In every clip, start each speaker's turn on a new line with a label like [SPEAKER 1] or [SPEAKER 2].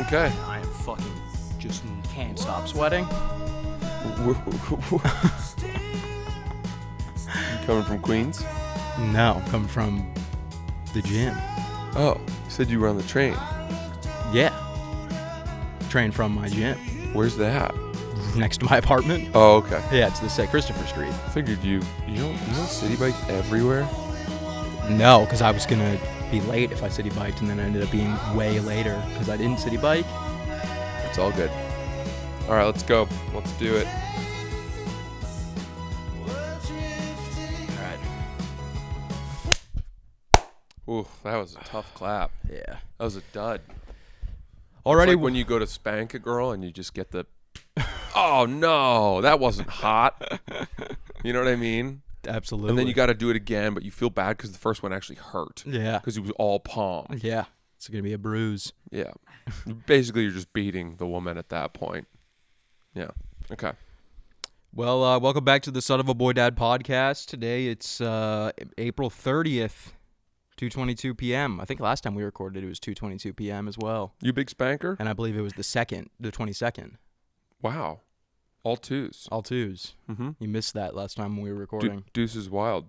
[SPEAKER 1] Okay.
[SPEAKER 2] I am fucking just can't stop sweating.
[SPEAKER 1] You coming from Queens?
[SPEAKER 2] No, I'm coming from the gym.
[SPEAKER 1] Oh, you said you were on the train.
[SPEAKER 2] Yeah. Train from my gym.
[SPEAKER 1] Where's that?
[SPEAKER 2] Next to my apartment.
[SPEAKER 1] Oh, okay.
[SPEAKER 2] Yeah, it's the St. Christopher Street.
[SPEAKER 1] I figured you don't city bike everywhere?
[SPEAKER 2] No, because I was going to be late if I city biked, and then I ended up being way later because I didn't city bike.
[SPEAKER 1] It's all good. All right, let's go. Let's do it.
[SPEAKER 2] All right.
[SPEAKER 1] Ooh, that was a tough clap.
[SPEAKER 2] Yeah.
[SPEAKER 1] That was a dud.
[SPEAKER 2] Already
[SPEAKER 1] It's like when you go to spank a girl and you just get the, oh no, that wasn't hot. You know what I mean?
[SPEAKER 2] Absolutely.
[SPEAKER 1] And then you got to do it again, but you feel bad because the first one actually hurt.
[SPEAKER 2] Yeah.
[SPEAKER 1] Because it was all palm.
[SPEAKER 2] Yeah. It's going to be a bruise.
[SPEAKER 1] Yeah. Basically, you're just beating the woman at that point. Yeah. Okay.
[SPEAKER 2] Well, welcome back to the Son of a Boy Dad podcast. Today it's April 30th, 2:22 p.m. I think last time we recorded it was 2:22 p.m. as well.
[SPEAKER 1] You big spanker?
[SPEAKER 2] And I believe it was the 22nd.
[SPEAKER 1] Wow. All twos.
[SPEAKER 2] All twos.
[SPEAKER 1] Mm-hmm.
[SPEAKER 2] You missed that last time when we were recording.
[SPEAKER 1] Deuce is wild.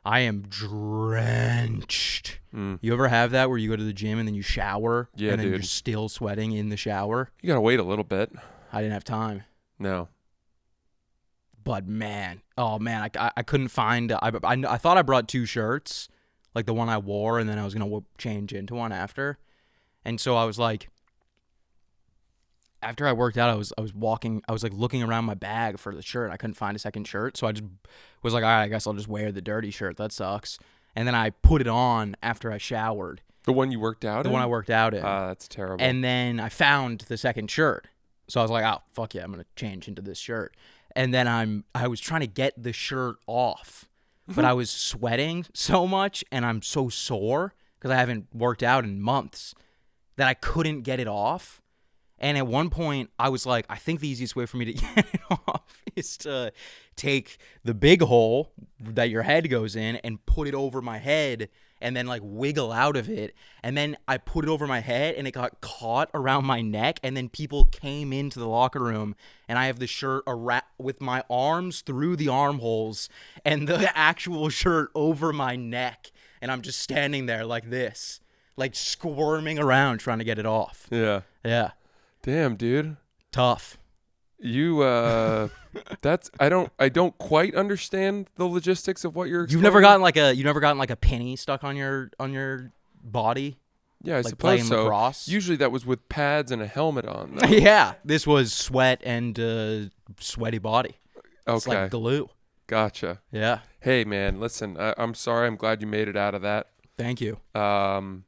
[SPEAKER 2] I am drenched.
[SPEAKER 1] Mm.
[SPEAKER 2] You ever have that where you go to the gym and then you shower?
[SPEAKER 1] Yeah,
[SPEAKER 2] and then
[SPEAKER 1] dude.
[SPEAKER 2] you're still sweating in the shower?
[SPEAKER 1] You got to wait a little bit.
[SPEAKER 2] I didn't have time.
[SPEAKER 1] No.
[SPEAKER 2] But man, I couldn't find. I thought I brought two shirts, like the one I wore, and then I was gonna change into one after. And so I was like, after I worked out, I was walking. I was like looking around my bag for the shirt. I couldn't find a second shirt, so I just was like, all right, I guess I'll just wear the dirty shirt. That sucks. And then I put it on after I showered.
[SPEAKER 1] The one you worked out in?
[SPEAKER 2] The one I worked out in.
[SPEAKER 1] That's terrible.
[SPEAKER 2] And then I found the second shirt. So I was like, oh, fuck yeah, I'm going to change into this shirt. And then I was trying to get the shirt off, but I was sweating so much and I'm so sore because I haven't worked out in months that I couldn't get it off. And at one point, I was like, I think the easiest way for me to get it off is to take the big hole that your head goes in and put it over my head and then like wiggle out of it. And then I put it over my head and it got caught around my neck. And then people came into the locker room and I have the shirt with my arms through the armholes and the actual shirt over my neck. And I'm just standing there like this, like squirming around trying to get it off.
[SPEAKER 1] Yeah.
[SPEAKER 2] Yeah.
[SPEAKER 1] Damn, dude.
[SPEAKER 2] Tough.
[SPEAKER 1] You I don't quite understand the logistics of what you're
[SPEAKER 2] You've never gotten like a penny stuck on your body?
[SPEAKER 1] Yeah, I
[SPEAKER 2] like
[SPEAKER 1] suppose
[SPEAKER 2] playing
[SPEAKER 1] so.
[SPEAKER 2] lacrosse?
[SPEAKER 1] Usually that was with pads and a helmet on. Though.
[SPEAKER 2] Yeah. This was sweat and sweaty body.
[SPEAKER 1] Okay.
[SPEAKER 2] It's like glue.
[SPEAKER 1] Gotcha.
[SPEAKER 2] Yeah.
[SPEAKER 1] Hey man, listen, I'm sorry. I'm glad you made it out of that.
[SPEAKER 2] Thank you.
[SPEAKER 1] And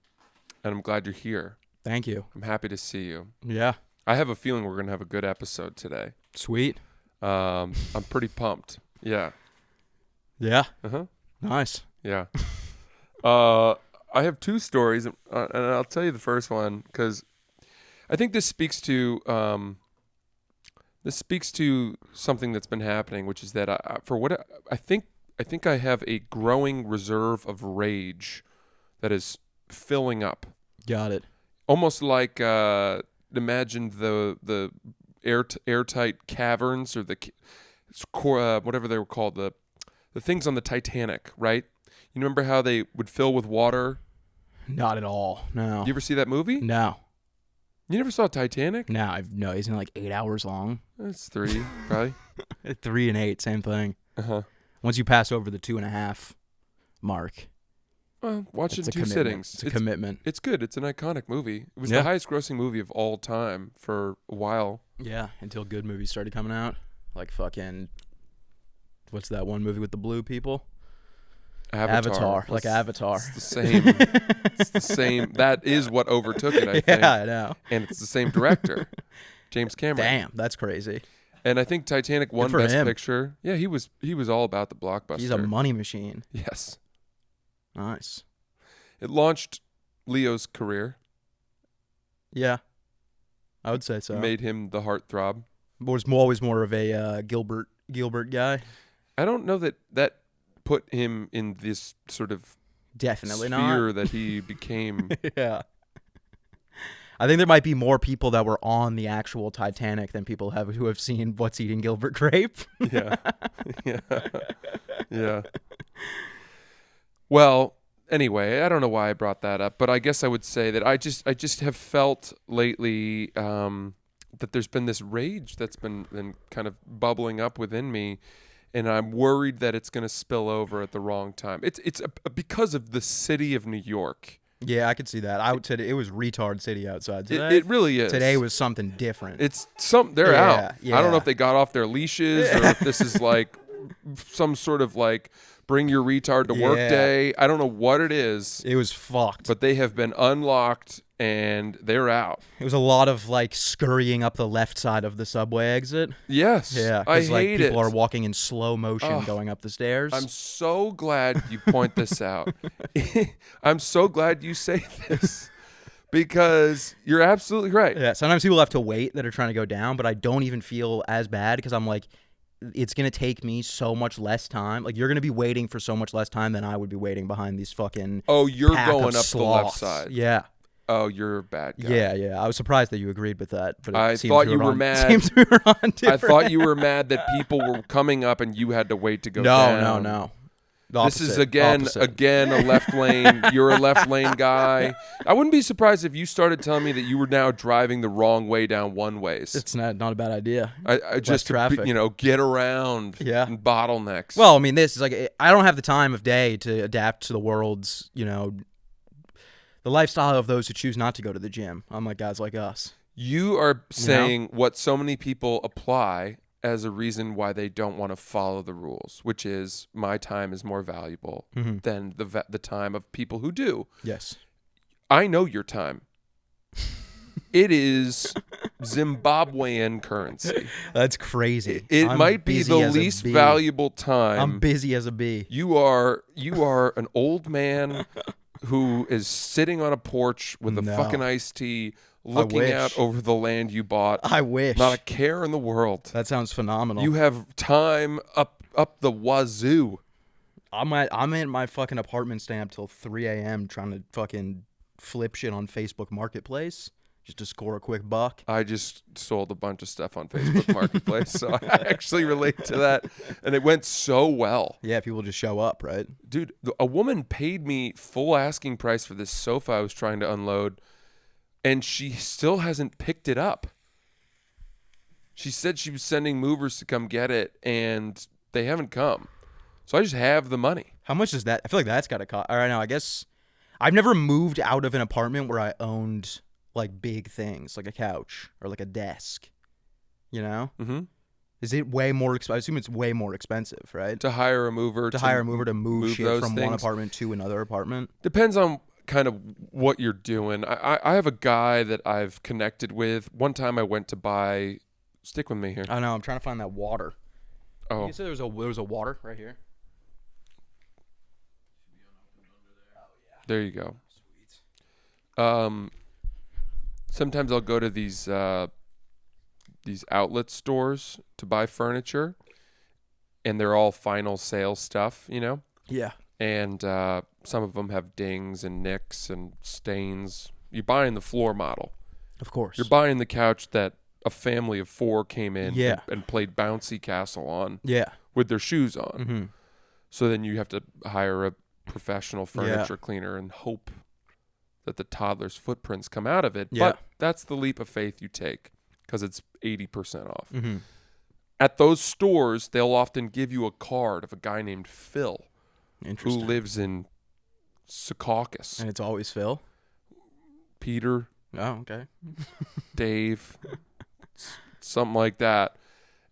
[SPEAKER 1] I'm glad you're here.
[SPEAKER 2] Thank you.
[SPEAKER 1] I'm happy to see you.
[SPEAKER 2] Yeah.
[SPEAKER 1] I have a feeling we're gonna have a good episode today.
[SPEAKER 2] Sweet.
[SPEAKER 1] I'm pretty pumped. Yeah.
[SPEAKER 2] Yeah.
[SPEAKER 1] Uh-huh.
[SPEAKER 2] Nice.
[SPEAKER 1] Yeah. I have two stories, and I'll tell you the first one because I think this speaks to something that's been happening, which is that I think I have a growing reserve of rage that is filling up.
[SPEAKER 2] Got it.
[SPEAKER 1] Almost like imagine the airtight caverns or the whatever they were called, the things on the Titanic, right? You remember how they would fill with water?
[SPEAKER 2] Not at all. No.
[SPEAKER 1] You ever see that movie?
[SPEAKER 2] No.
[SPEAKER 1] You never saw Titanic?
[SPEAKER 2] No, isn't it like 8 hours long?
[SPEAKER 1] It's 3, probably.
[SPEAKER 2] 3 and 8, same thing.
[SPEAKER 1] Uh-huh.
[SPEAKER 2] Once you pass over the 2.5 mark.
[SPEAKER 1] Well, watch it in 2
[SPEAKER 2] commitment.
[SPEAKER 1] sittings.
[SPEAKER 2] It's a commitment.
[SPEAKER 1] It's good. It's an iconic movie. It was the highest grossing movie of all time for a while.
[SPEAKER 2] Yeah, until good movies started coming out. Like fucking, what's that one movie with the blue people? Avatar. Like Avatar.
[SPEAKER 1] It's the same. It's the same. That is what overtook it, I think.
[SPEAKER 2] Yeah, I know.
[SPEAKER 1] And it's the same director, James Cameron.
[SPEAKER 2] Damn, that's crazy.
[SPEAKER 1] And I think Titanic won Best Picture. Yeah, he was all about the blockbuster.
[SPEAKER 2] He's a money machine.
[SPEAKER 1] Yes.
[SPEAKER 2] Nice.
[SPEAKER 1] It launched Leo's career.
[SPEAKER 2] Yeah, I would say so.
[SPEAKER 1] Made him the heartthrob.
[SPEAKER 2] Was always more of a Gilbert guy.
[SPEAKER 1] I don't know that put him in this sort of
[SPEAKER 2] definitely
[SPEAKER 1] sphere
[SPEAKER 2] not
[SPEAKER 1] that he became.
[SPEAKER 2] Yeah. I think there might be more people that were on the actual Titanic than people who have seen What's Eating Gilbert Grape.
[SPEAKER 1] Yeah. Yeah. Yeah. Well, anyway, I don't know why I brought that up, but I guess I would say that I just have felt lately that there's been this rage that's been kind of bubbling up within me, and I'm worried that it's going to spill over at the wrong time. It's because of the city of New York.
[SPEAKER 2] Yeah, I could see that. It was retard city outside today.
[SPEAKER 1] It really is.
[SPEAKER 2] Today was something different.
[SPEAKER 1] They're out.
[SPEAKER 2] Yeah.
[SPEAKER 1] I don't know if they got off their leashes or if this is like some sort of like bring your retard to work day. I don't know what it is.
[SPEAKER 2] It was fucked.
[SPEAKER 1] But they have been unlocked and they're out.
[SPEAKER 2] It was a lot of like scurrying up the left side of the subway exit.
[SPEAKER 1] Yes.
[SPEAKER 2] Yeah.
[SPEAKER 1] I
[SPEAKER 2] Like
[SPEAKER 1] hate
[SPEAKER 2] people
[SPEAKER 1] it.
[SPEAKER 2] are walking in slow motion going up the stairs.
[SPEAKER 1] I'm so glad you point this out. I'm so glad you say this because you're absolutely right.
[SPEAKER 2] Yeah. Sometimes people have to wait that are trying to go down, but I don't even feel as bad because I'm like, it's going to take me so much less time. Like, you're going to be waiting for so much less time than I would be waiting behind these fucking
[SPEAKER 1] Oh, you're
[SPEAKER 2] pack
[SPEAKER 1] going
[SPEAKER 2] of
[SPEAKER 1] up the left
[SPEAKER 2] sloths.
[SPEAKER 1] side.
[SPEAKER 2] Yeah.
[SPEAKER 1] Oh, you're a bad guy.
[SPEAKER 2] Yeah. I was surprised that you agreed with that. But
[SPEAKER 1] I thought you were mad.
[SPEAKER 2] Seems we were on
[SPEAKER 1] I
[SPEAKER 2] different
[SPEAKER 1] thought you were mad that people were coming up and you had to wait to go down.
[SPEAKER 2] No.
[SPEAKER 1] This is again a left lane. You're a left lane guy. I wouldn't be surprised if you started telling me that you were now driving the wrong way down one ways.
[SPEAKER 2] It's not a bad idea.
[SPEAKER 1] I just to,
[SPEAKER 2] traffic.
[SPEAKER 1] Get around.
[SPEAKER 2] Yeah.
[SPEAKER 1] And bottlenecks.
[SPEAKER 2] Well, I mean, this is like, I don't have the time of day to adapt to the world's, the lifestyle of those who choose not to go to the gym. Unlike guys like us.
[SPEAKER 1] You are saying what so many people apply as a reason why they don't want to follow the rules, which is my time is more valuable than the time of people who do.
[SPEAKER 2] Yes.
[SPEAKER 1] I know your time. It is Zimbabwean currency.
[SPEAKER 2] That's crazy.
[SPEAKER 1] It
[SPEAKER 2] I'm
[SPEAKER 1] might be
[SPEAKER 2] busy
[SPEAKER 1] the
[SPEAKER 2] as a
[SPEAKER 1] least
[SPEAKER 2] bee.
[SPEAKER 1] valuable time.
[SPEAKER 2] I'm busy as a bee.
[SPEAKER 1] You are an old man who is sitting on a porch with a fucking iced tea, looking out over the land you bought.
[SPEAKER 2] I wish.
[SPEAKER 1] Not a care in the world.
[SPEAKER 2] That sounds phenomenal.
[SPEAKER 1] You have time up the wazoo.
[SPEAKER 2] I'm in my fucking apartment staying up till 3 a.m. trying to fucking flip shit on Facebook Marketplace just to score a quick buck.
[SPEAKER 1] I just sold a bunch of stuff on Facebook Marketplace, so I actually relate to that. And it went so well.
[SPEAKER 2] Yeah, people just show up, right?
[SPEAKER 1] Dude, a woman paid me full asking price for this sofa I was trying to unload, and she still hasn't picked it up. She said she was sending movers to come get it, and they haven't come. So I just have the money.
[SPEAKER 2] How much is that? I feel like that's got to cost. All right, now, I guess I've never moved out of an apartment where I owned like big things, like a couch or like a desk,
[SPEAKER 1] Mm-hmm.
[SPEAKER 2] Is it way more I assume it's way more expensive, right?
[SPEAKER 1] To hire a mover.
[SPEAKER 2] To move shit from one
[SPEAKER 1] things.
[SPEAKER 2] apartment to another apartment.
[SPEAKER 1] Depends on kind of what you're doing. I have a guy that I've connected with. One time I went to buy, stick with me here.
[SPEAKER 2] I know, I'm trying to find that water.
[SPEAKER 1] Oh.
[SPEAKER 2] You said there was a water right here?
[SPEAKER 1] There you go. Sometimes I'll go to these outlet stores to buy furniture, and they're all final sale stuff,
[SPEAKER 2] Yeah.
[SPEAKER 1] And some of them have dings and nicks and stains. You're buying the floor model.
[SPEAKER 2] Of course.
[SPEAKER 1] You're buying the couch that a family of 4 came in and played bouncy castle on with their shoes on.
[SPEAKER 2] Mm-hmm.
[SPEAKER 1] So then you have to hire a professional furniture cleaner and hope that the toddler's footprints come out of it.
[SPEAKER 2] Yeah.
[SPEAKER 1] But that's the leap of faith you take because it's 80% off.
[SPEAKER 2] Mm-hmm.
[SPEAKER 1] At those stores, they'll often give you a card of a guy named Phil who
[SPEAKER 2] Interesting.
[SPEAKER 1] lives in Secaucus.
[SPEAKER 2] And it's always Phil?
[SPEAKER 1] Peter,
[SPEAKER 2] Oh, okay.
[SPEAKER 1] Dave, something like that.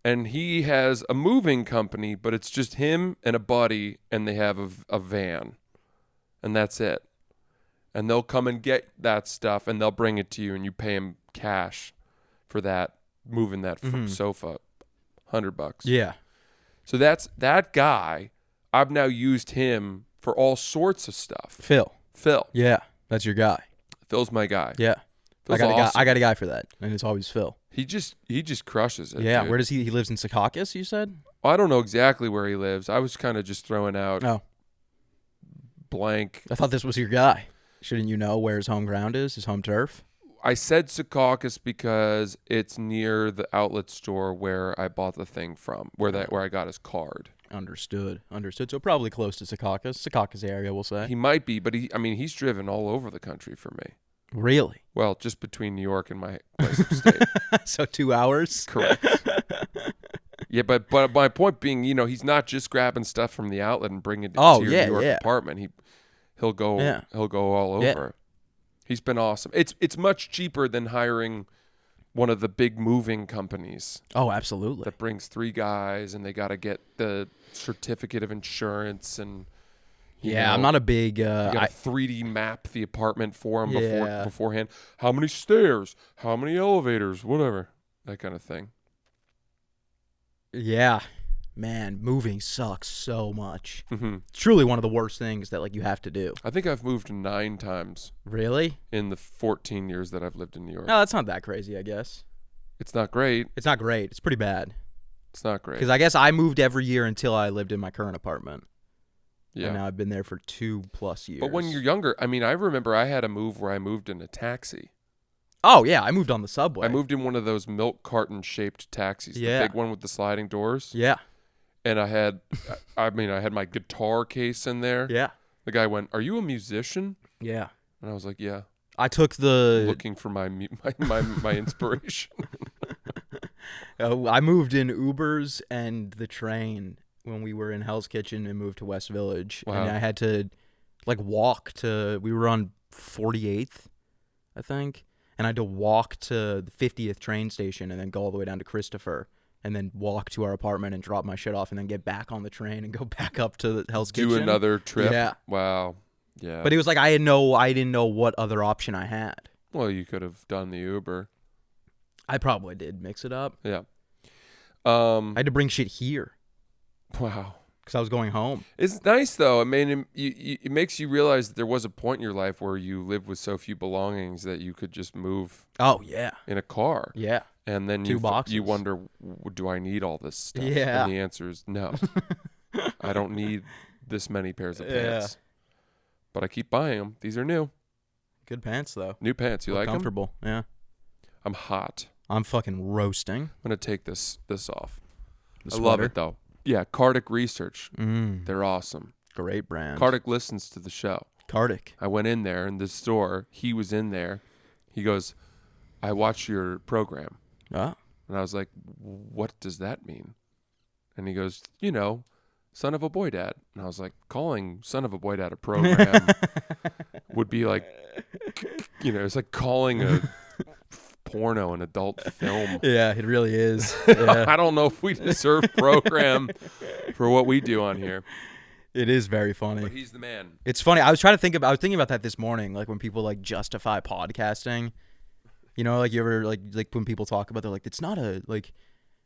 [SPEAKER 1] And he has a moving company, but it's just him and a buddy, and they have a van. And that's it. And they'll come and get that stuff, and they'll bring it to you, and you pay them cash for that, moving that sofa, $100.
[SPEAKER 2] Yeah.
[SPEAKER 1] So that's that guy. I've now used him for all sorts of stuff.
[SPEAKER 2] Phil.
[SPEAKER 1] Yeah.
[SPEAKER 2] That's your guy.
[SPEAKER 1] Phil's my guy.
[SPEAKER 2] Yeah.
[SPEAKER 1] Phil's
[SPEAKER 2] I got a guy for that, and it's always Phil.
[SPEAKER 1] He just crushes it.
[SPEAKER 2] Yeah.
[SPEAKER 1] Dude.
[SPEAKER 2] Where does he lives in Secaucus, you said?
[SPEAKER 1] I don't know exactly where he lives. I was kind of just throwing out blank.
[SPEAKER 2] I thought this was your guy. Shouldn't you know where his home ground is, his home turf?
[SPEAKER 1] I said Secaucus because it's near the outlet store where I bought the thing from, where I got his card.
[SPEAKER 2] Understood. So probably close to Secaucus area, we'll say.
[SPEAKER 1] He might be, but he's driven all over the country for me.
[SPEAKER 2] Really?
[SPEAKER 1] Well, just between New York and my place of state.
[SPEAKER 2] So 2 hours?
[SPEAKER 1] Correct. Yeah, but my point being, he's not just grabbing stuff from the outlet and bringing it to your New York apartment. He'll go all over.
[SPEAKER 2] Yeah.
[SPEAKER 1] He's been awesome. It's much cheaper than hiring one of the big moving companies.
[SPEAKER 2] Oh, absolutely.
[SPEAKER 1] That brings 3 guys, and they got to get the certificate of insurance, and
[SPEAKER 2] I'm not a big.
[SPEAKER 1] You got to 3D map the apartment for them
[SPEAKER 2] Yeah.
[SPEAKER 1] beforehand. How many stairs? How many elevators? Whatever, that kind of thing.
[SPEAKER 2] Yeah, man, moving sucks so much.
[SPEAKER 1] Mm-hmm.
[SPEAKER 2] It's truly one of the worst things that you have to do.
[SPEAKER 1] I think I've moved 9 times.
[SPEAKER 2] Really?
[SPEAKER 1] In the 14 years that I've lived in New York.
[SPEAKER 2] No, that's not that crazy, I guess.
[SPEAKER 1] It's not great.
[SPEAKER 2] It's not great. It's pretty bad.
[SPEAKER 1] It's not great.
[SPEAKER 2] Because I guess I moved every year until I lived in my current apartment.
[SPEAKER 1] Yeah.
[SPEAKER 2] And now I've been there for 2+ years.
[SPEAKER 1] But when you're younger, I remember I had a move where I moved in a taxi.
[SPEAKER 2] Oh, yeah, I moved on the subway.
[SPEAKER 1] I moved in one of those milk carton shaped taxis, the big one with the sliding doors.
[SPEAKER 2] Yeah.
[SPEAKER 1] And I had my guitar case in there.
[SPEAKER 2] Yeah.
[SPEAKER 1] The guy went, "Are you a musician?"
[SPEAKER 2] Yeah.
[SPEAKER 1] And I was like, "Yeah."
[SPEAKER 2] I took
[SPEAKER 1] looking for my inspiration.
[SPEAKER 2] I moved in Ubers and the train when we were in Hell's Kitchen and moved to West Village.
[SPEAKER 1] Wow.
[SPEAKER 2] And I had to walk we were on 48th, I think. And I had to walk to the 50th train station and then go all the way down to Christopher and then walk to our apartment and drop my shit off and then get back on the train and go back up to the Hell's Kitchen.
[SPEAKER 1] Do another trip.
[SPEAKER 2] Yeah.
[SPEAKER 1] Wow. Yeah.
[SPEAKER 2] But it was I didn't know what other option I had.
[SPEAKER 1] Well, you could have done the Uber.
[SPEAKER 2] I probably did mix it up.
[SPEAKER 1] Yeah.
[SPEAKER 2] I had to bring shit here.
[SPEAKER 1] Wow.
[SPEAKER 2] Because I was going home.
[SPEAKER 1] It's nice, though. It makes you realize that there was a point in your life where you lived with so few belongings that you could just move.
[SPEAKER 2] Oh, yeah.
[SPEAKER 1] In a car.
[SPEAKER 2] Yeah.
[SPEAKER 1] And then
[SPEAKER 2] 2 boxes.
[SPEAKER 1] You wonder, do I need all this stuff?
[SPEAKER 2] Yeah.
[SPEAKER 1] And the answer is no. I don't need this many pairs of pants. But I keep buying them. These are new.
[SPEAKER 2] Good pants, though.
[SPEAKER 1] New pants. You like them?
[SPEAKER 2] Comfortable. Yeah.
[SPEAKER 1] I'm hot.
[SPEAKER 2] I'm fucking roasting.
[SPEAKER 1] I'm going to take this off.
[SPEAKER 2] The
[SPEAKER 1] I love
[SPEAKER 2] sweater.
[SPEAKER 1] it, though. Yeah, Kartik Research.
[SPEAKER 2] Mm.
[SPEAKER 1] They're awesome.
[SPEAKER 2] Great brand.
[SPEAKER 1] Kartik listens to the show.
[SPEAKER 2] Kartik.
[SPEAKER 1] I went in there in the store. He was in there. He goes, "I watch your program."
[SPEAKER 2] Oh.
[SPEAKER 1] And I was like, "What does that mean?" And he goes, "Son of a Boy Dad." And I was like, calling Son of a Boy Dad a program would be like, it's like calling a porno an adult film.
[SPEAKER 2] Yeah, it really is. Yeah.
[SPEAKER 1] I don't know if we deserve program for what we do on here.
[SPEAKER 2] It is very funny.
[SPEAKER 1] But he's the man.
[SPEAKER 2] It's funny. I was thinking about that this morning, when people justify podcasting. You ever when people talk about, they're like, it's not a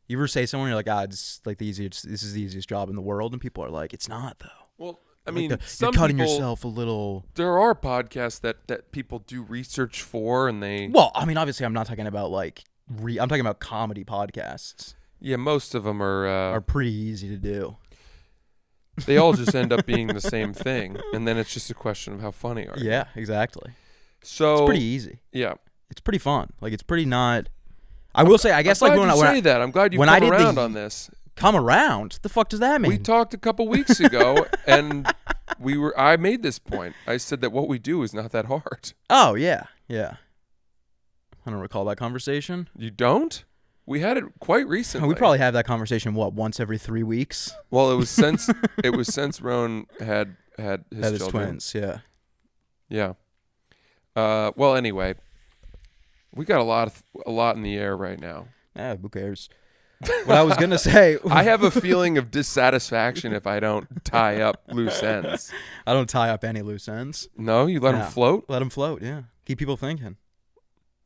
[SPEAKER 2] you ever say somewhere, you're like, it's this is the easiest job in the world, and people are like, it's not though.
[SPEAKER 1] Well,
[SPEAKER 2] you're cutting yourself a little.
[SPEAKER 1] There are podcasts that people do research for, and they.
[SPEAKER 2] Well, obviously, I'm not talking about I'm talking about comedy podcasts.
[SPEAKER 1] Yeah, most of them
[SPEAKER 2] are pretty easy to do.
[SPEAKER 1] They all just end up being the same thing, and then it's just a question of how funny are you.
[SPEAKER 2] Yeah, exactly.
[SPEAKER 1] So
[SPEAKER 2] it's pretty easy.
[SPEAKER 1] Yeah,
[SPEAKER 2] it's pretty fun. It's pretty not. I will say, I guess
[SPEAKER 1] I'm glad you come around on this.
[SPEAKER 2] Come around? What the fuck does that mean?
[SPEAKER 1] We talked a couple weeks ago, and I made this point. I said that what we do is not that hard.
[SPEAKER 2] Oh, yeah. Yeah. I don't recall that conversation.
[SPEAKER 1] You don't? We had it quite recently.
[SPEAKER 2] We probably have that conversation, once every 3 weeks?
[SPEAKER 1] Well, it was since Roan had his children.
[SPEAKER 2] Twins, yeah.
[SPEAKER 1] Yeah. Well, anyway, we got a lot in the air right now.
[SPEAKER 2] Who cares? What I was gonna say,
[SPEAKER 1] I have a feeling of dissatisfaction if I don't tie up loose ends.
[SPEAKER 2] I don't tie up any loose ends.
[SPEAKER 1] No, you let them float.
[SPEAKER 2] Let them float. Yeah, keep people thinking.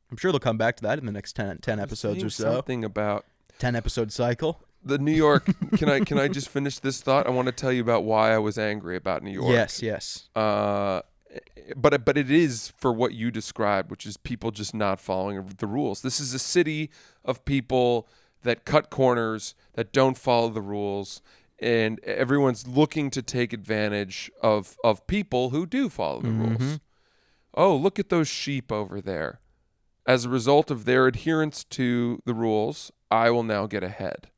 [SPEAKER 2] I'm sure they'll come back to that in the next 10 episodes or so.
[SPEAKER 1] Something about
[SPEAKER 2] 10-episode cycle.
[SPEAKER 1] The New York. Can I just finish this thought? I want to tell you about why I was angry about New York.
[SPEAKER 2] Yes.
[SPEAKER 1] But it is for what you described, which is people just not following the rules. This is a city of people that cut corners, that don't follow the rules, and everyone's looking to take advantage of people who do follow the rules. Oh, look at those sheep over there. as a result of their adherence to the rules, I will now get ahead.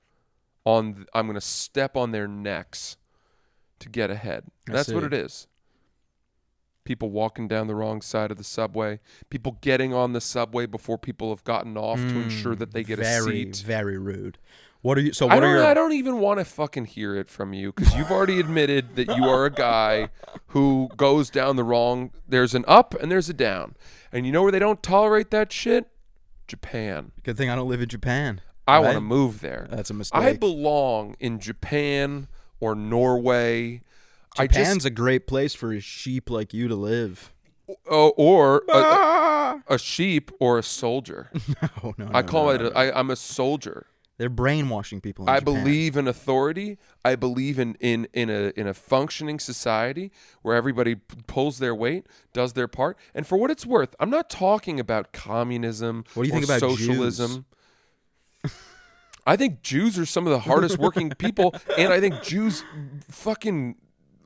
[SPEAKER 1] I'm going to step on their necks to get ahead. That's what it is. People walking down the wrong side of the subway. People getting on the subway before people have gotten off to ensure that they get a seat.
[SPEAKER 2] Very rude. What are you? So
[SPEAKER 1] I don't even want to fucking hear it from you because you've already admitted that you are a guy who goes down the wrong. There's an up and there's a down, and you know where they don't tolerate that shit? Japan.
[SPEAKER 2] Good thing I don't live in Japan.
[SPEAKER 1] I want to move there.
[SPEAKER 2] That's a mistake.
[SPEAKER 1] I belong in Japan or Norway.
[SPEAKER 2] Japan's a great place for a sheep like you to live.
[SPEAKER 1] Or a sheep or a soldier.
[SPEAKER 2] No.
[SPEAKER 1] I call it. I'm a soldier.
[SPEAKER 2] They're brainwashing people.
[SPEAKER 1] I believe in authority. I believe in a functioning society where everybody pulls their weight, does their part. And for what it's worth, I'm not talking about communism.
[SPEAKER 2] What do you think about
[SPEAKER 1] socialism? I think Jews are some of the hardest working people, and I think Jews fucking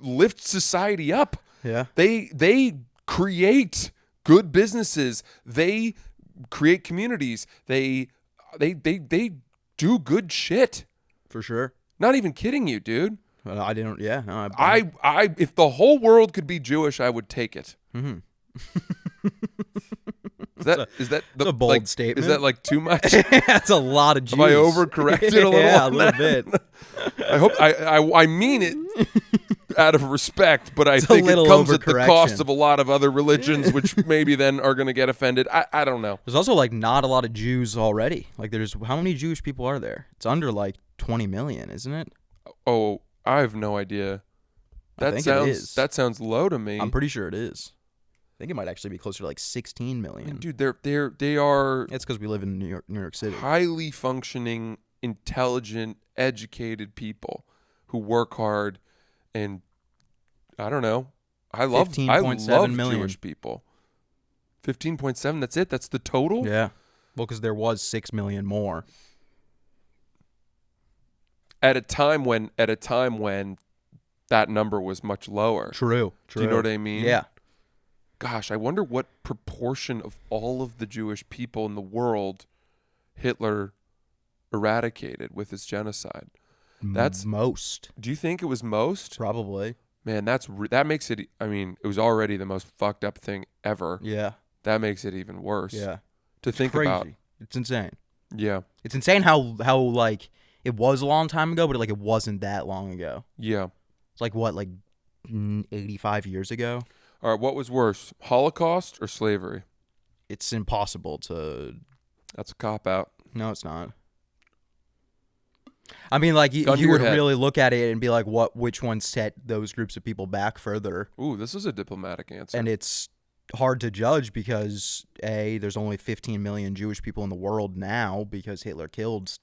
[SPEAKER 1] lift society up.
[SPEAKER 2] Yeah.
[SPEAKER 1] They create good businesses. They create communities. They do good shit.
[SPEAKER 2] For sure.
[SPEAKER 1] Not even kidding you, dude.
[SPEAKER 2] I didn't. Yeah. No,
[SPEAKER 1] I if the whole world could be Jewish, I would take it.
[SPEAKER 2] Mm-hmm.
[SPEAKER 1] Is that
[SPEAKER 2] a bold statement?
[SPEAKER 1] Is that like too much?
[SPEAKER 2] That's a lot of Jews.
[SPEAKER 1] Have I overcorrected a little?
[SPEAKER 2] Yeah, a little bit.
[SPEAKER 1] I hope I mean it out of respect, but I think it comes at the cost of a lot of other religions, which maybe then are going to get offended. I don't know.
[SPEAKER 2] There's also like not a lot of Jews already. Like there's how many Jewish people are there? It's under like 20 million, isn't it?
[SPEAKER 1] Oh, I have no idea. That sounds low to me.
[SPEAKER 2] I'm pretty sure it is. I think it might actually be closer to like 16 million.
[SPEAKER 1] Dude, they are.
[SPEAKER 2] It's because we live in New York City.
[SPEAKER 1] Highly functioning, intelligent, educated people who work hard, and I don't know. I love
[SPEAKER 2] million.
[SPEAKER 1] Jewish people. 15.7. That's it. That's the total.
[SPEAKER 2] Yeah. Well, because there was 6 million more.
[SPEAKER 1] At a time when that number was much lower.
[SPEAKER 2] True.
[SPEAKER 1] Do you know what I mean?
[SPEAKER 2] Yeah.
[SPEAKER 1] Gosh, I wonder what proportion of all of the Jewish people in the world Hitler eradicated with his genocide. That's
[SPEAKER 2] most.
[SPEAKER 1] Do you think it was most?
[SPEAKER 2] Probably.
[SPEAKER 1] Man, that makes it. I mean, it was already the most fucked up thing ever.
[SPEAKER 2] Yeah.
[SPEAKER 1] That makes it even worse.
[SPEAKER 2] Yeah.
[SPEAKER 1] To think
[SPEAKER 2] crazy.
[SPEAKER 1] about.
[SPEAKER 2] It's insane.
[SPEAKER 1] Yeah.
[SPEAKER 2] It's insane how like it was a long time ago, but like it wasn't that long ago.
[SPEAKER 1] Yeah.
[SPEAKER 2] It's like what, like 85 years ago?
[SPEAKER 1] All right, what was worse, Holocaust or slavery?
[SPEAKER 2] It's impossible to...
[SPEAKER 1] That's a cop-out.
[SPEAKER 2] No, it's not. I mean, like, you would really look at it and be like, which one set those groups of people back further?
[SPEAKER 1] Ooh, this is a diplomatic answer.
[SPEAKER 2] And it's hard to judge because, A, there's only 15 million Jewish people in the world now because Hitler killed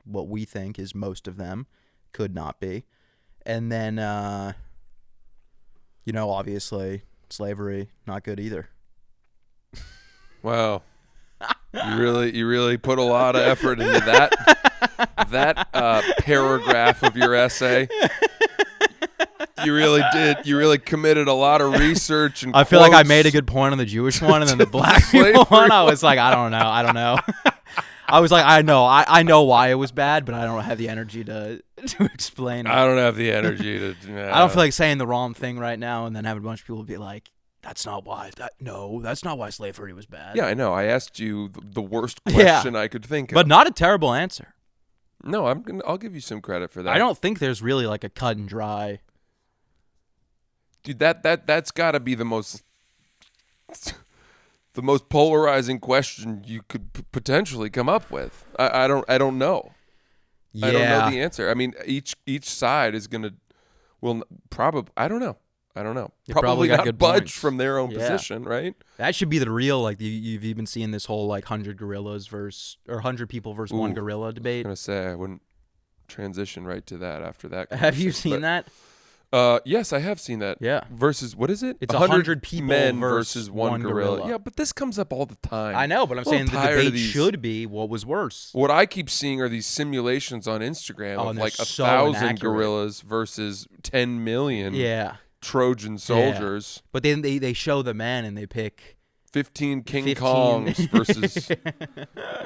[SPEAKER 2] what we think is most of them. Could not be. And then, obviously, slavery, not good either.
[SPEAKER 1] Wow. You really put a lot of effort into that paragraph of your essay. You really did. You really committed a lot of research and
[SPEAKER 2] I feel like I made a good point on the Jewish one, and then the black people one, I was like, I don't know. I was like, I know why it was bad, but I don't have the energy to explain it.
[SPEAKER 1] I don't have the energy to.
[SPEAKER 2] I don't feel like saying the wrong thing right now, and then having a bunch of people be like, that's not why slavery was bad.
[SPEAKER 1] Yeah, I know. I asked you the worst question I could think of.
[SPEAKER 2] But not a terrible answer.
[SPEAKER 1] No, I'll give you some credit for that.
[SPEAKER 2] I don't think there's really like a cut and dry.
[SPEAKER 1] Dude, that's got to be the most polarizing question you could potentially come up with. I don't know.
[SPEAKER 2] Yeah.
[SPEAKER 1] I don't know the answer. I mean, each side is probably I don't know. Probably not budge from their own position, right?
[SPEAKER 2] That should be the real, like, you've even seen this whole, like, 100 gorillas versus, or 100 people versus one gorilla debate.
[SPEAKER 1] I was going to say, I wouldn't transition right to that after that.
[SPEAKER 2] Have you seen that?
[SPEAKER 1] Yes, I have seen that.
[SPEAKER 2] Yeah.
[SPEAKER 1] Versus, what is it?
[SPEAKER 2] It's 100 people
[SPEAKER 1] men versus one gorilla. Yeah, but this comes up all the time.
[SPEAKER 2] I know, but I'm saying the debate should be what was worse.
[SPEAKER 1] What I keep seeing are these simulations on Instagram of like 1,000 gorillas versus 10 million.
[SPEAKER 2] Yeah.
[SPEAKER 1] Trojan soldiers.
[SPEAKER 2] Yeah. But then they show the men and they pick
[SPEAKER 1] 15 King
[SPEAKER 2] 15.
[SPEAKER 1] Kongs versus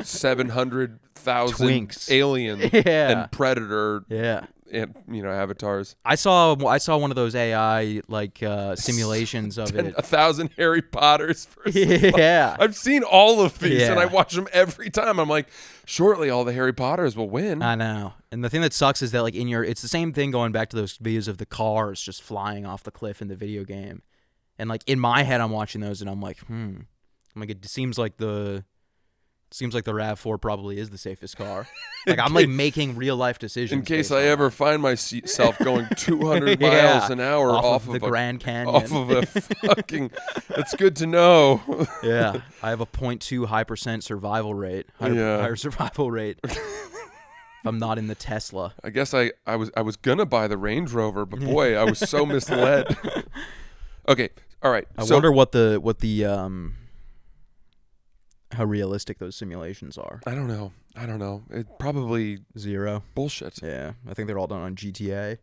[SPEAKER 1] 700,000
[SPEAKER 2] Twinks.
[SPEAKER 1] alien and Predator
[SPEAKER 2] Yeah.
[SPEAKER 1] and avatars.
[SPEAKER 2] I saw one of those AI simulations of it.
[SPEAKER 1] 1,000 Harry Potters versus
[SPEAKER 2] Yeah.
[SPEAKER 1] I've seen all of these and I
[SPEAKER 2] Yeah.
[SPEAKER 1] watch them every time. I'm like, shortly all the Harry Potters will win.
[SPEAKER 2] I know. And the thing that sucks is that like it's the same thing going back to those videos of the cars just flying off the cliff in the video game. And like in my head I'm watching those and I'm like, I'm like it seems like the RAV4 probably is the safest car. Like I'm like making real life decisions.
[SPEAKER 1] In case I ever find myself going 200
[SPEAKER 2] Yeah.
[SPEAKER 1] miles an hour off
[SPEAKER 2] of the
[SPEAKER 1] a
[SPEAKER 2] Grand Canyon.
[SPEAKER 1] off of a fucking. It's good to know.
[SPEAKER 2] Yeah, I have a 0.2 high % survival rate. Higher survival rate. If I'm not in the Tesla.
[SPEAKER 1] I guess I was gonna buy the Range Rover, but boy, I was so misled. Okay, all right.
[SPEAKER 2] I wonder what the how realistic those simulations are.
[SPEAKER 1] I don't know. It probably
[SPEAKER 2] 0.
[SPEAKER 1] bullshit.
[SPEAKER 2] Yeah, I think they're all done on GTA,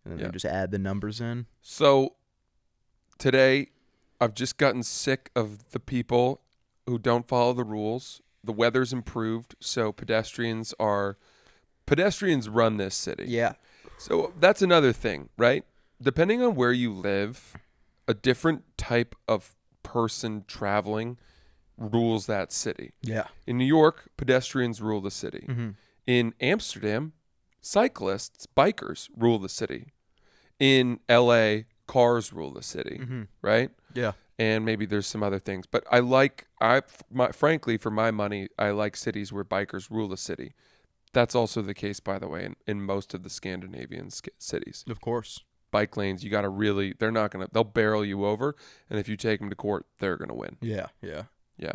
[SPEAKER 2] and then they just add the numbers in.
[SPEAKER 1] So today, I've just gotten sick of the people who don't follow the rules. The weather's improved, so pedestrians run this city.
[SPEAKER 2] Yeah.
[SPEAKER 1] So that's another thing, right? Depending on where you live, a different type of person traveling rules that city.
[SPEAKER 2] Yeah.
[SPEAKER 1] In New York, pedestrians rule the city.
[SPEAKER 2] Mm-hmm.
[SPEAKER 1] In Amsterdam, cyclists, bikers rule the city. In LA, cars rule the city, right?
[SPEAKER 2] Yeah.
[SPEAKER 1] And maybe there's some other things, but frankly, for my money, I like cities where bikers rule the city. That's also the case, by the way, in most of the Scandinavian cities.
[SPEAKER 2] Of course.
[SPEAKER 1] Bike lanes, you got to they'll barrel you over, and if you take them to court, they're going to win.
[SPEAKER 2] Yeah. Yeah.
[SPEAKER 1] Yeah.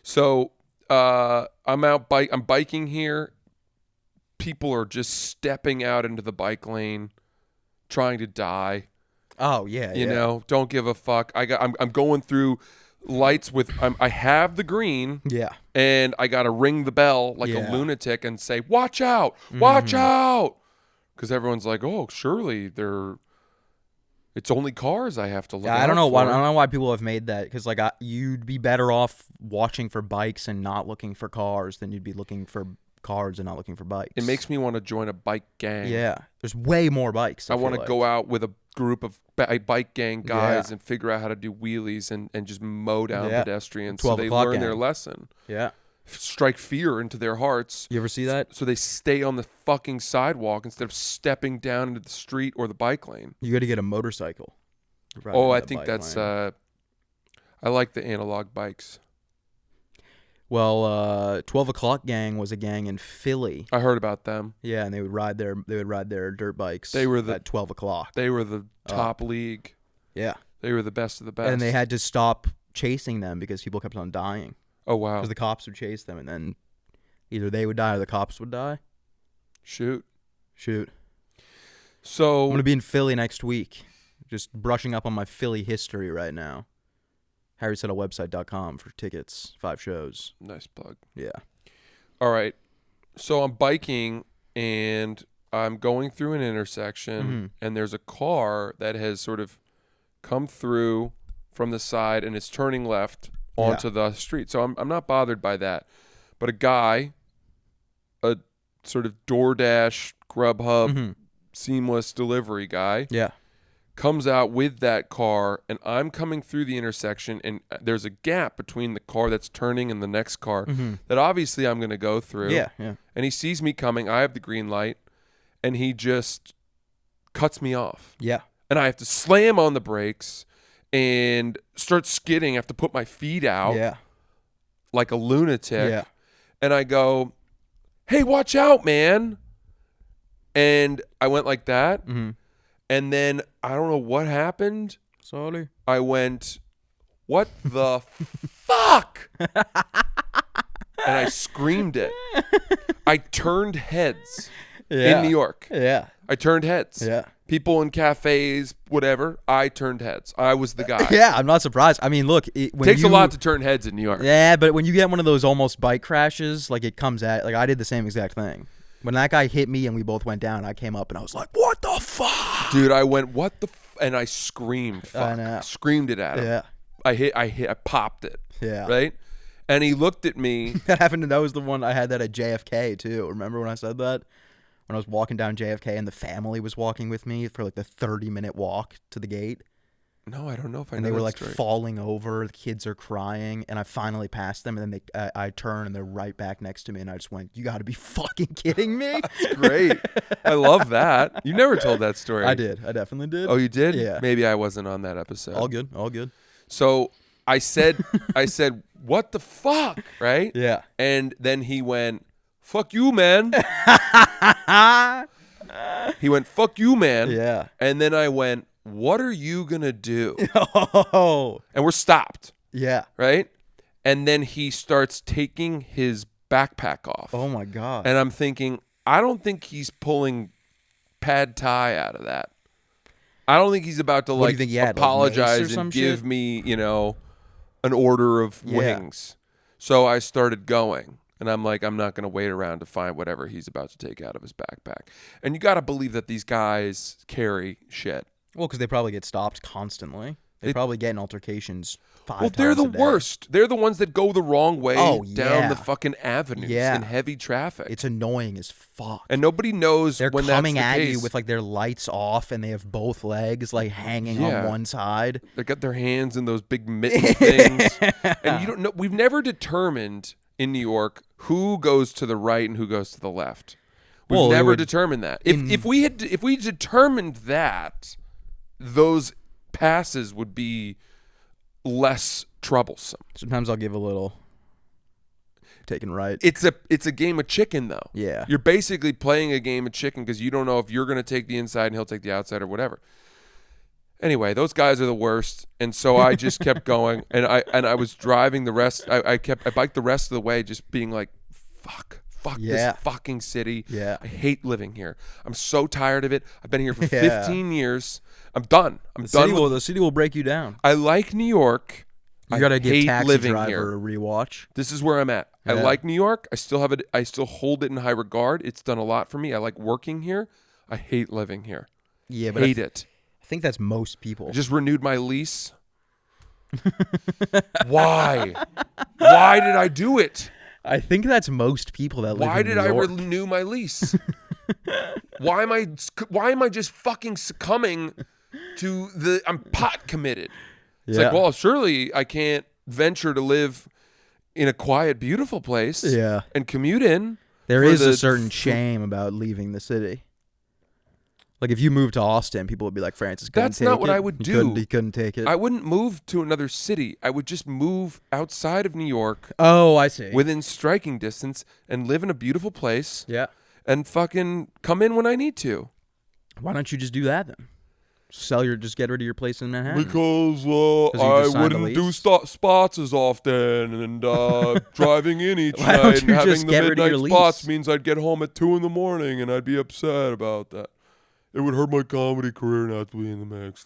[SPEAKER 1] So I'm biking here. People are just stepping out into the bike lane, trying to die.
[SPEAKER 2] Oh yeah.
[SPEAKER 1] You know, don't give a fuck. I'm going through lights I have the green.
[SPEAKER 2] Yeah.
[SPEAKER 1] And I got to ring the bell like a lunatic and say, "Watch out! Watch out!" Because everyone's like, "Oh, surely it's only cars I have to look at."
[SPEAKER 2] I don't know why people have made that, because like you'd be better off watching for bikes and not looking for cars than you'd be looking for cars and not looking for bikes.
[SPEAKER 1] It makes me want to join a bike gang.
[SPEAKER 2] Yeah, there's way more bikes.
[SPEAKER 1] I want to go out with a group of bike gang guys and figure out how to do wheelies and just mow down pedestrians so they learn their lesson.
[SPEAKER 2] Yeah.
[SPEAKER 1] Strike fear into their hearts.
[SPEAKER 2] You ever see that?
[SPEAKER 1] So they stay on the fucking sidewalk instead of stepping down into the street or the bike lane.
[SPEAKER 2] You got to get a motorcycle.
[SPEAKER 1] Oh, I think that's I like the analog bikes.
[SPEAKER 2] Well, 12 O'Clock Gang was a gang in Philly.
[SPEAKER 1] I heard about them.
[SPEAKER 2] Yeah, and they would ride their dirt bikes.
[SPEAKER 1] They were
[SPEAKER 2] at 12 o'clock.
[SPEAKER 1] They were the top league.
[SPEAKER 2] Yeah,
[SPEAKER 1] they were the best of the best.
[SPEAKER 2] And they had to stop chasing them because people kept on dying.
[SPEAKER 1] Oh wow!
[SPEAKER 2] Because the cops would chase them, and then either they would die or the cops would die.
[SPEAKER 1] Shoot.
[SPEAKER 2] So I'm gonna be in Philly next week. Just brushing up on my Philly history right now. HarrySettleWebsite.com for tickets, 5 shows.
[SPEAKER 1] Nice plug.
[SPEAKER 2] Yeah.
[SPEAKER 1] All right. So I'm biking and I'm going through an intersection and there's a car that has sort of come through from the side and is turning left onto the street. So I'm not bothered by that. But a guy, a sort of DoorDash, Grubhub, seamless delivery guy.
[SPEAKER 2] Yeah.
[SPEAKER 1] Comes out with that car, and I'm coming through the intersection, and there's a gap between the car that's turning and the next car that obviously I'm going to go through.
[SPEAKER 2] Yeah.
[SPEAKER 1] And he sees me coming. I have the green light, and he just cuts me off.
[SPEAKER 2] Yeah.
[SPEAKER 1] And I have to slam on the brakes and start skidding. I have to put my feet out like a lunatic.
[SPEAKER 2] Yeah.
[SPEAKER 1] And I go, "Hey, watch out, man." And I went like that. And then I don't know what happened.
[SPEAKER 2] Sorry.
[SPEAKER 1] I went, "What the fuck?" And I screamed it. I turned heads in New York.
[SPEAKER 2] Yeah.
[SPEAKER 1] I turned heads.
[SPEAKER 2] Yeah.
[SPEAKER 1] People in cafes, whatever. I turned heads. I was the guy.
[SPEAKER 2] Yeah, I'm not surprised. I mean, look,
[SPEAKER 1] It takes a lot to turn heads in New York.
[SPEAKER 2] Yeah, but when you get one of those almost bike crashes, like it comes at, like I did the same exact thing. When that guy hit me and we both went down, I came up and I was like, "What the fuck?"
[SPEAKER 1] Dude, I went, "What the f-" and I screamed. Fuck.
[SPEAKER 2] I know.
[SPEAKER 1] Screamed it at him.
[SPEAKER 2] Yeah.
[SPEAKER 1] I popped it.
[SPEAKER 2] Yeah.
[SPEAKER 1] Right. And he looked at me.
[SPEAKER 2] That happened. That was the one I had that at JFK too. Remember when I said that? When I was walking down JFK and the family was walking with me for like the 30-minute walk to the gate.
[SPEAKER 1] No, I don't know if I know.
[SPEAKER 2] And they were
[SPEAKER 1] that
[SPEAKER 2] like
[SPEAKER 1] story.
[SPEAKER 2] falling over. The kids are crying, and I finally passed them. And then I turn, and they're right back next to me. And I just went, "You got to be fucking kidding me!"
[SPEAKER 1] That's great. I love that. You never told that story.
[SPEAKER 2] I did. I definitely did.
[SPEAKER 1] Oh, you did?
[SPEAKER 2] Yeah.
[SPEAKER 1] Maybe I wasn't on that episode.
[SPEAKER 2] All good. All good.
[SPEAKER 1] So I said, "What the fuck?" Right?
[SPEAKER 2] Yeah.
[SPEAKER 1] And then he went, "Fuck you, man." He went, "Fuck you, man."
[SPEAKER 2] Yeah.
[SPEAKER 1] And then I went, "What are you gonna do?"
[SPEAKER 2] Oh.
[SPEAKER 1] And we're stopped,
[SPEAKER 2] Yeah.
[SPEAKER 1] right? And then he starts taking his backpack off.
[SPEAKER 2] Oh my god.
[SPEAKER 1] And I'm thinking, I don't think he's pulling pad thai out of that. I don't think he's about to
[SPEAKER 2] What do you think he had, like, mace or
[SPEAKER 1] apologize
[SPEAKER 2] some
[SPEAKER 1] and give
[SPEAKER 2] shit?
[SPEAKER 1] me, an order of
[SPEAKER 2] Yeah.
[SPEAKER 1] wings. So I started going. And I'm like, I'm not going to wait around to find whatever he's about to take out of his backpack. And you got to believe that these guys carry shit.
[SPEAKER 2] Well, because they probably get stopped constantly. They probably get in altercations 5 times
[SPEAKER 1] They're the
[SPEAKER 2] a day.
[SPEAKER 1] worst. They're the ones that go the wrong way
[SPEAKER 2] Oh,
[SPEAKER 1] down
[SPEAKER 2] yeah.
[SPEAKER 1] the fucking avenues
[SPEAKER 2] Yeah.
[SPEAKER 1] in heavy traffic.
[SPEAKER 2] It's annoying as fuck.
[SPEAKER 1] And nobody knows
[SPEAKER 2] They're
[SPEAKER 1] when
[SPEAKER 2] coming
[SPEAKER 1] that's
[SPEAKER 2] at
[SPEAKER 1] the
[SPEAKER 2] you
[SPEAKER 1] case.
[SPEAKER 2] with like their lights off, and they have both legs like hanging
[SPEAKER 1] Yeah.
[SPEAKER 2] on one side.
[SPEAKER 1] They got their hands in those big mitten things. And you don't know. We've never determined in New York who goes to the right and who goes to the left. We've
[SPEAKER 2] Well, it
[SPEAKER 1] never
[SPEAKER 2] would-
[SPEAKER 1] determined that. If we determined that, those passes would be less troublesome.
[SPEAKER 2] Sometimes I'll give a little taking right.
[SPEAKER 1] It's a game of chicken, though.
[SPEAKER 2] Yeah.
[SPEAKER 1] You're basically playing a game of chicken because you don't know if you're going to take the inside and he'll take the outside or whatever. Anyway, those guys are the worst, and so I just kept going, and I was driving the rest. I biked the rest of the way, just being like, fuck
[SPEAKER 2] Yeah.
[SPEAKER 1] this fucking city.
[SPEAKER 2] Yeah.
[SPEAKER 1] I hate living here. I'm so tired of it. I've been here for
[SPEAKER 2] Yeah.
[SPEAKER 1] 15 years. I'm done. I'm done.
[SPEAKER 2] The city will break you down.
[SPEAKER 1] I like New York.
[SPEAKER 2] You gotta
[SPEAKER 1] I
[SPEAKER 2] give
[SPEAKER 1] hate
[SPEAKER 2] Taxi
[SPEAKER 1] living
[SPEAKER 2] Driver
[SPEAKER 1] here.
[SPEAKER 2] a rewatch.
[SPEAKER 1] This is where I'm at. I
[SPEAKER 2] Yeah.
[SPEAKER 1] like New York. I still have it. I still hold it in high regard. It's done a lot for me. I like working here. I hate living here.
[SPEAKER 2] Yeah, but
[SPEAKER 1] Hate it.
[SPEAKER 2] I think that's most people.
[SPEAKER 1] I just renewed my lease. Why? Why did I do it?
[SPEAKER 2] I think that's most people that live
[SPEAKER 1] Why
[SPEAKER 2] in
[SPEAKER 1] did
[SPEAKER 2] New
[SPEAKER 1] I
[SPEAKER 2] York.
[SPEAKER 1] renew my lease? Why am I just fucking succumbing to I'm pot committed. It's like, well, surely I can't venture to live in a quiet, beautiful place
[SPEAKER 2] Yeah.
[SPEAKER 1] and commute in.
[SPEAKER 2] There
[SPEAKER 1] for
[SPEAKER 2] is a
[SPEAKER 1] the-
[SPEAKER 2] certain shame about leaving the city. Like if you moved to Austin, people would be like, Francis couldn't
[SPEAKER 1] That's
[SPEAKER 2] take
[SPEAKER 1] not what
[SPEAKER 2] it.
[SPEAKER 1] I would
[SPEAKER 2] He couldn't take it.
[SPEAKER 1] I wouldn't move to another city. I would just move outside of New York
[SPEAKER 2] Oh, I see.
[SPEAKER 1] within striking distance and live in a beautiful place
[SPEAKER 2] Yeah.
[SPEAKER 1] and fucking come in when I need to.
[SPEAKER 2] Why don't you just do that then? Just get rid of your place in Manhattan.
[SPEAKER 1] Because
[SPEAKER 2] you
[SPEAKER 1] I
[SPEAKER 2] just signed a
[SPEAKER 1] wouldn't do
[SPEAKER 2] lease?
[SPEAKER 1] spots as often, and driving in each
[SPEAKER 2] Why don't
[SPEAKER 1] night and
[SPEAKER 2] you
[SPEAKER 1] having
[SPEAKER 2] just
[SPEAKER 1] the
[SPEAKER 2] get rid of
[SPEAKER 1] midnight
[SPEAKER 2] your
[SPEAKER 1] spots
[SPEAKER 2] lease?
[SPEAKER 1] means I'd get home at 2 a.m, and I'd be upset about that. It would hurt my comedy career not to be in the mix.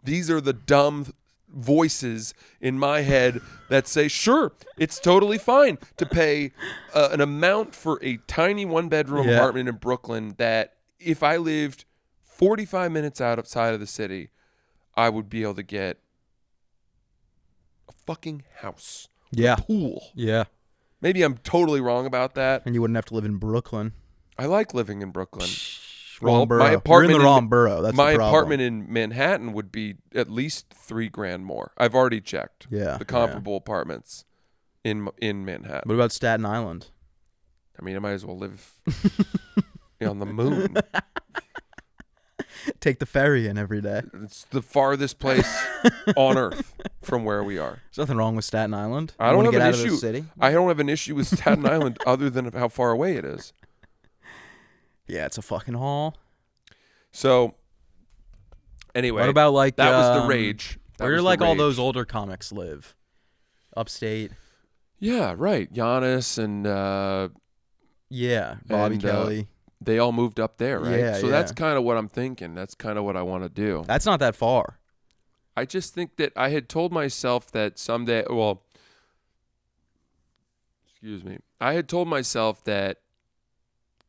[SPEAKER 1] These are the dumb voices in my head that say, sure, it's totally fine to pay an amount for a tiny one-bedroom
[SPEAKER 2] Yeah.
[SPEAKER 1] apartment in Brooklyn that if I lived 45 minutes outside of the city, I would be able to get a fucking house.
[SPEAKER 2] Yeah.
[SPEAKER 1] Pool.
[SPEAKER 2] Yeah.
[SPEAKER 1] Maybe I'm totally wrong about that.
[SPEAKER 2] And you wouldn't have to live in Brooklyn.
[SPEAKER 1] I like living in Brooklyn.
[SPEAKER 2] Wrong borough.
[SPEAKER 1] My
[SPEAKER 2] You're
[SPEAKER 1] apartment
[SPEAKER 2] in the wrong borough. That's
[SPEAKER 1] my
[SPEAKER 2] the problem.
[SPEAKER 1] apartment in Manhattan would be at least $3,000 more. I've already checked.
[SPEAKER 2] Yeah.
[SPEAKER 1] The comparable apartments in Manhattan.
[SPEAKER 2] What about Staten Island?
[SPEAKER 1] I mean, I might as well live on the moon.
[SPEAKER 2] Take the ferry in every day.
[SPEAKER 1] It's the farthest place on Earth from where we are.
[SPEAKER 2] There's nothing wrong with Staten Island.
[SPEAKER 1] I don't
[SPEAKER 2] wanna
[SPEAKER 1] have
[SPEAKER 2] get
[SPEAKER 1] an
[SPEAKER 2] out of
[SPEAKER 1] issue.
[SPEAKER 2] the city.
[SPEAKER 1] I don't have an issue with Staten Island other than how far away it is.
[SPEAKER 2] Yeah, it's a fucking haul.
[SPEAKER 1] So, anyway,
[SPEAKER 2] What about like
[SPEAKER 1] that was the rage. That
[SPEAKER 2] Where
[SPEAKER 1] was the
[SPEAKER 2] like all
[SPEAKER 1] rage.
[SPEAKER 2] those older comics live? Upstate.
[SPEAKER 1] Yeah, right. Giannis and
[SPEAKER 2] Yeah, Bobby
[SPEAKER 1] And,
[SPEAKER 2] Kelly.
[SPEAKER 1] they all moved up there, right?
[SPEAKER 2] Yeah,
[SPEAKER 1] so
[SPEAKER 2] yeah.
[SPEAKER 1] that's kind of what I'm thinking. That's kind of what I want to do.
[SPEAKER 2] That's not that far.
[SPEAKER 1] I just think that I had told myself that someday, excuse me. I had told myself that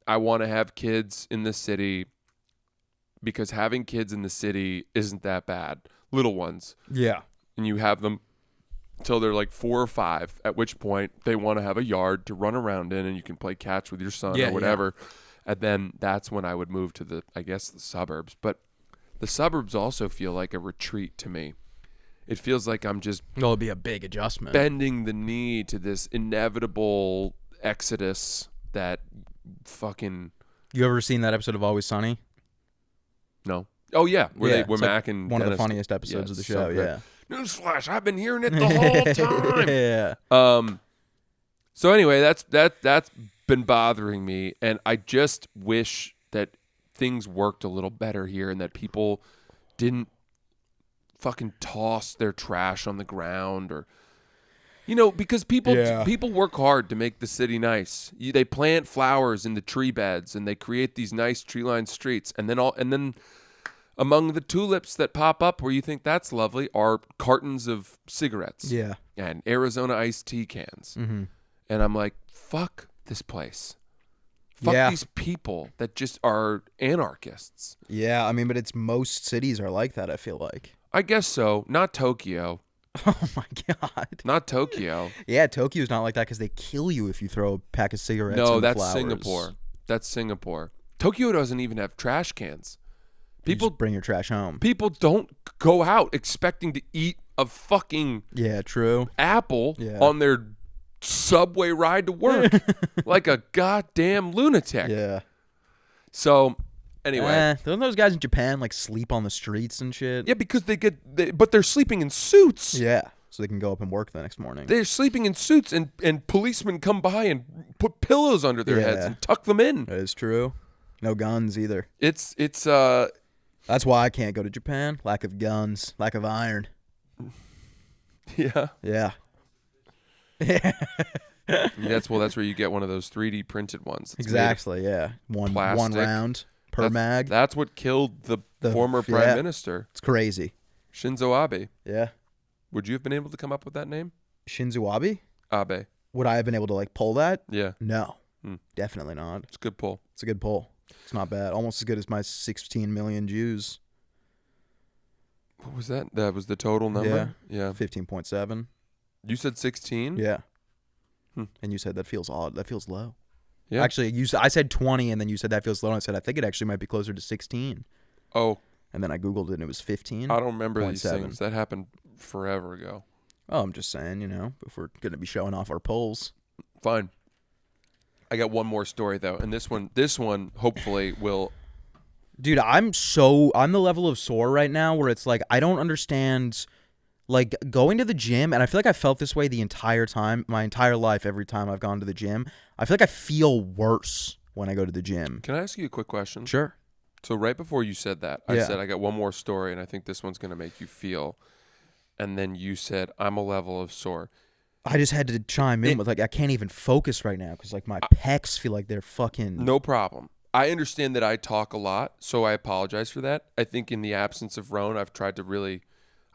[SPEAKER 1] I want to have kids in the city because having kids in the city isn't that bad. Little ones.
[SPEAKER 2] Yeah.
[SPEAKER 1] And you have them till they're like 4 or 5, at which point they want to have a yard to run around in and you can play catch with your son or whatever. And then that's when I would move to the suburbs. But the suburbs also feel like a retreat to me. It feels like I'm just
[SPEAKER 2] It'll be a big adjustment.
[SPEAKER 1] bending the knee to this inevitable exodus that fucking...
[SPEAKER 2] You ever seen that episode of Always Sunny?
[SPEAKER 1] No. Oh, yeah. Where
[SPEAKER 2] it's
[SPEAKER 1] Mac and
[SPEAKER 2] one of the
[SPEAKER 1] Dennis...
[SPEAKER 2] funniest episodes of the show,
[SPEAKER 1] so good.
[SPEAKER 2] yeah.
[SPEAKER 1] Newsflash, I've been hearing it the whole time.
[SPEAKER 2] Yeah.
[SPEAKER 1] So anyway, that's been bothering me, and I just wish that things worked a little better here and that people didn't fucking toss their trash on the ground, or because people work hard to make the city nice. They plant flowers in the tree beds and they create these nice tree-lined streets, and then among the tulips that pop up where you think that's lovely are cartons of cigarettes.
[SPEAKER 2] Yeah.
[SPEAKER 1] And Arizona iced tea cans.
[SPEAKER 2] Mm-hmm.
[SPEAKER 1] And I'm like, fuck this place. Fuck these people that just are anarchists.
[SPEAKER 2] Yeah, I mean, but it's most cities are like that, I feel like.
[SPEAKER 1] I guess so. Not Tokyo.
[SPEAKER 2] Oh, my God.
[SPEAKER 1] Not Tokyo.
[SPEAKER 2] Yeah, Tokyo's not like that because they kill you if you throw a pack of cigarettes
[SPEAKER 1] No,
[SPEAKER 2] in
[SPEAKER 1] that's
[SPEAKER 2] flowers.
[SPEAKER 1] Singapore. That's Singapore. Tokyo doesn't even have trash cans.
[SPEAKER 2] People just bring your trash home.
[SPEAKER 1] People don't go out expecting to eat a fucking
[SPEAKER 2] true
[SPEAKER 1] apple on their subway ride to work like a goddamn lunatic.
[SPEAKER 2] Yeah.
[SPEAKER 1] So anyway,
[SPEAKER 2] don't those guys in Japan like sleep on the streets and shit?
[SPEAKER 1] yeah, because but they're sleeping in suits.
[SPEAKER 2] Yeah, so they can go up and work the next morning.
[SPEAKER 1] They're sleeping in suits, and policemen come by and put pillows under their heads and tuck them in.
[SPEAKER 2] That is true. No guns either.
[SPEAKER 1] It's
[SPEAKER 2] That's why I can't go to Japan. Lack of guns, lack of iron.
[SPEAKER 1] Yeah.
[SPEAKER 2] Yeah.
[SPEAKER 1] That's where you get one of those 3D printed ones. It's
[SPEAKER 2] exactly. Yeah. One round per mag.
[SPEAKER 1] That's what killed the former prime minister.
[SPEAKER 2] It's crazy.
[SPEAKER 1] Shinzo Abe.
[SPEAKER 2] Yeah.
[SPEAKER 1] Would you have been able to come up with that name?
[SPEAKER 2] Shinzo Abe?
[SPEAKER 1] Abe.
[SPEAKER 2] Would I have been able to like pull that?
[SPEAKER 1] Yeah.
[SPEAKER 2] No. Definitely not.
[SPEAKER 1] It's a good pull.
[SPEAKER 2] It's a good pull. It's not bad. Almost as good as my 16 million Jews.
[SPEAKER 1] What was that? That was the total number? Yeah.
[SPEAKER 2] 15.7.
[SPEAKER 1] You said 16?
[SPEAKER 2] Yeah. And you said that feels odd. That feels low.
[SPEAKER 1] Yeah.
[SPEAKER 2] Actually, I said 20, and then you said that feels low, and I said I think it actually might be closer to 16.
[SPEAKER 1] Oh.
[SPEAKER 2] And then I Googled it, and it was 15.
[SPEAKER 1] I don't remember these things. That happened forever ago.
[SPEAKER 2] Oh, I'm just saying, if we're going to be showing off our polls.
[SPEAKER 1] Fine. I got one more story, though, and this one hopefully will...
[SPEAKER 2] Dude, I'm the level of sore right now where it's like I don't understand, like, going to the gym, and I feel like I felt this way the entire time, my entire life, every time I've gone to the gym. I feel like I feel worse when I go to the gym.
[SPEAKER 1] Can I ask you a quick question?
[SPEAKER 2] Sure.
[SPEAKER 1] So right before you said that, I said I got one more story, and I think this one's going to make you feel. And then you said, I'm a level of sore.
[SPEAKER 2] I just had to chime in with, like, I can't even focus right now because, like, my pecs feel like they're fucking...
[SPEAKER 1] No problem. I understand that I talk a lot, so I apologize for that. I think in the absence of Roan, I've tried to really...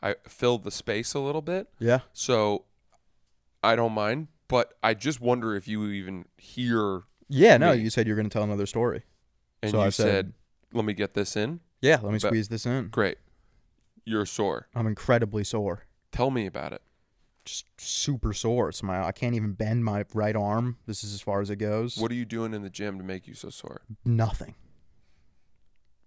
[SPEAKER 1] I fill the space a little bit.
[SPEAKER 2] Yeah.
[SPEAKER 1] So I don't mind, but I just wonder if you even hear...
[SPEAKER 2] Yeah, no, you said you were going to tell another story.
[SPEAKER 1] And so you said, let me get this in?
[SPEAKER 2] Yeah, let me squeeze this in.
[SPEAKER 1] Great. You're sore.
[SPEAKER 2] I'm incredibly sore.
[SPEAKER 1] Tell me about it.
[SPEAKER 2] Just super sore. I can't even bend my right arm. This is as far as it goes.
[SPEAKER 1] What are you doing in the gym to make you so sore?
[SPEAKER 2] Nothing.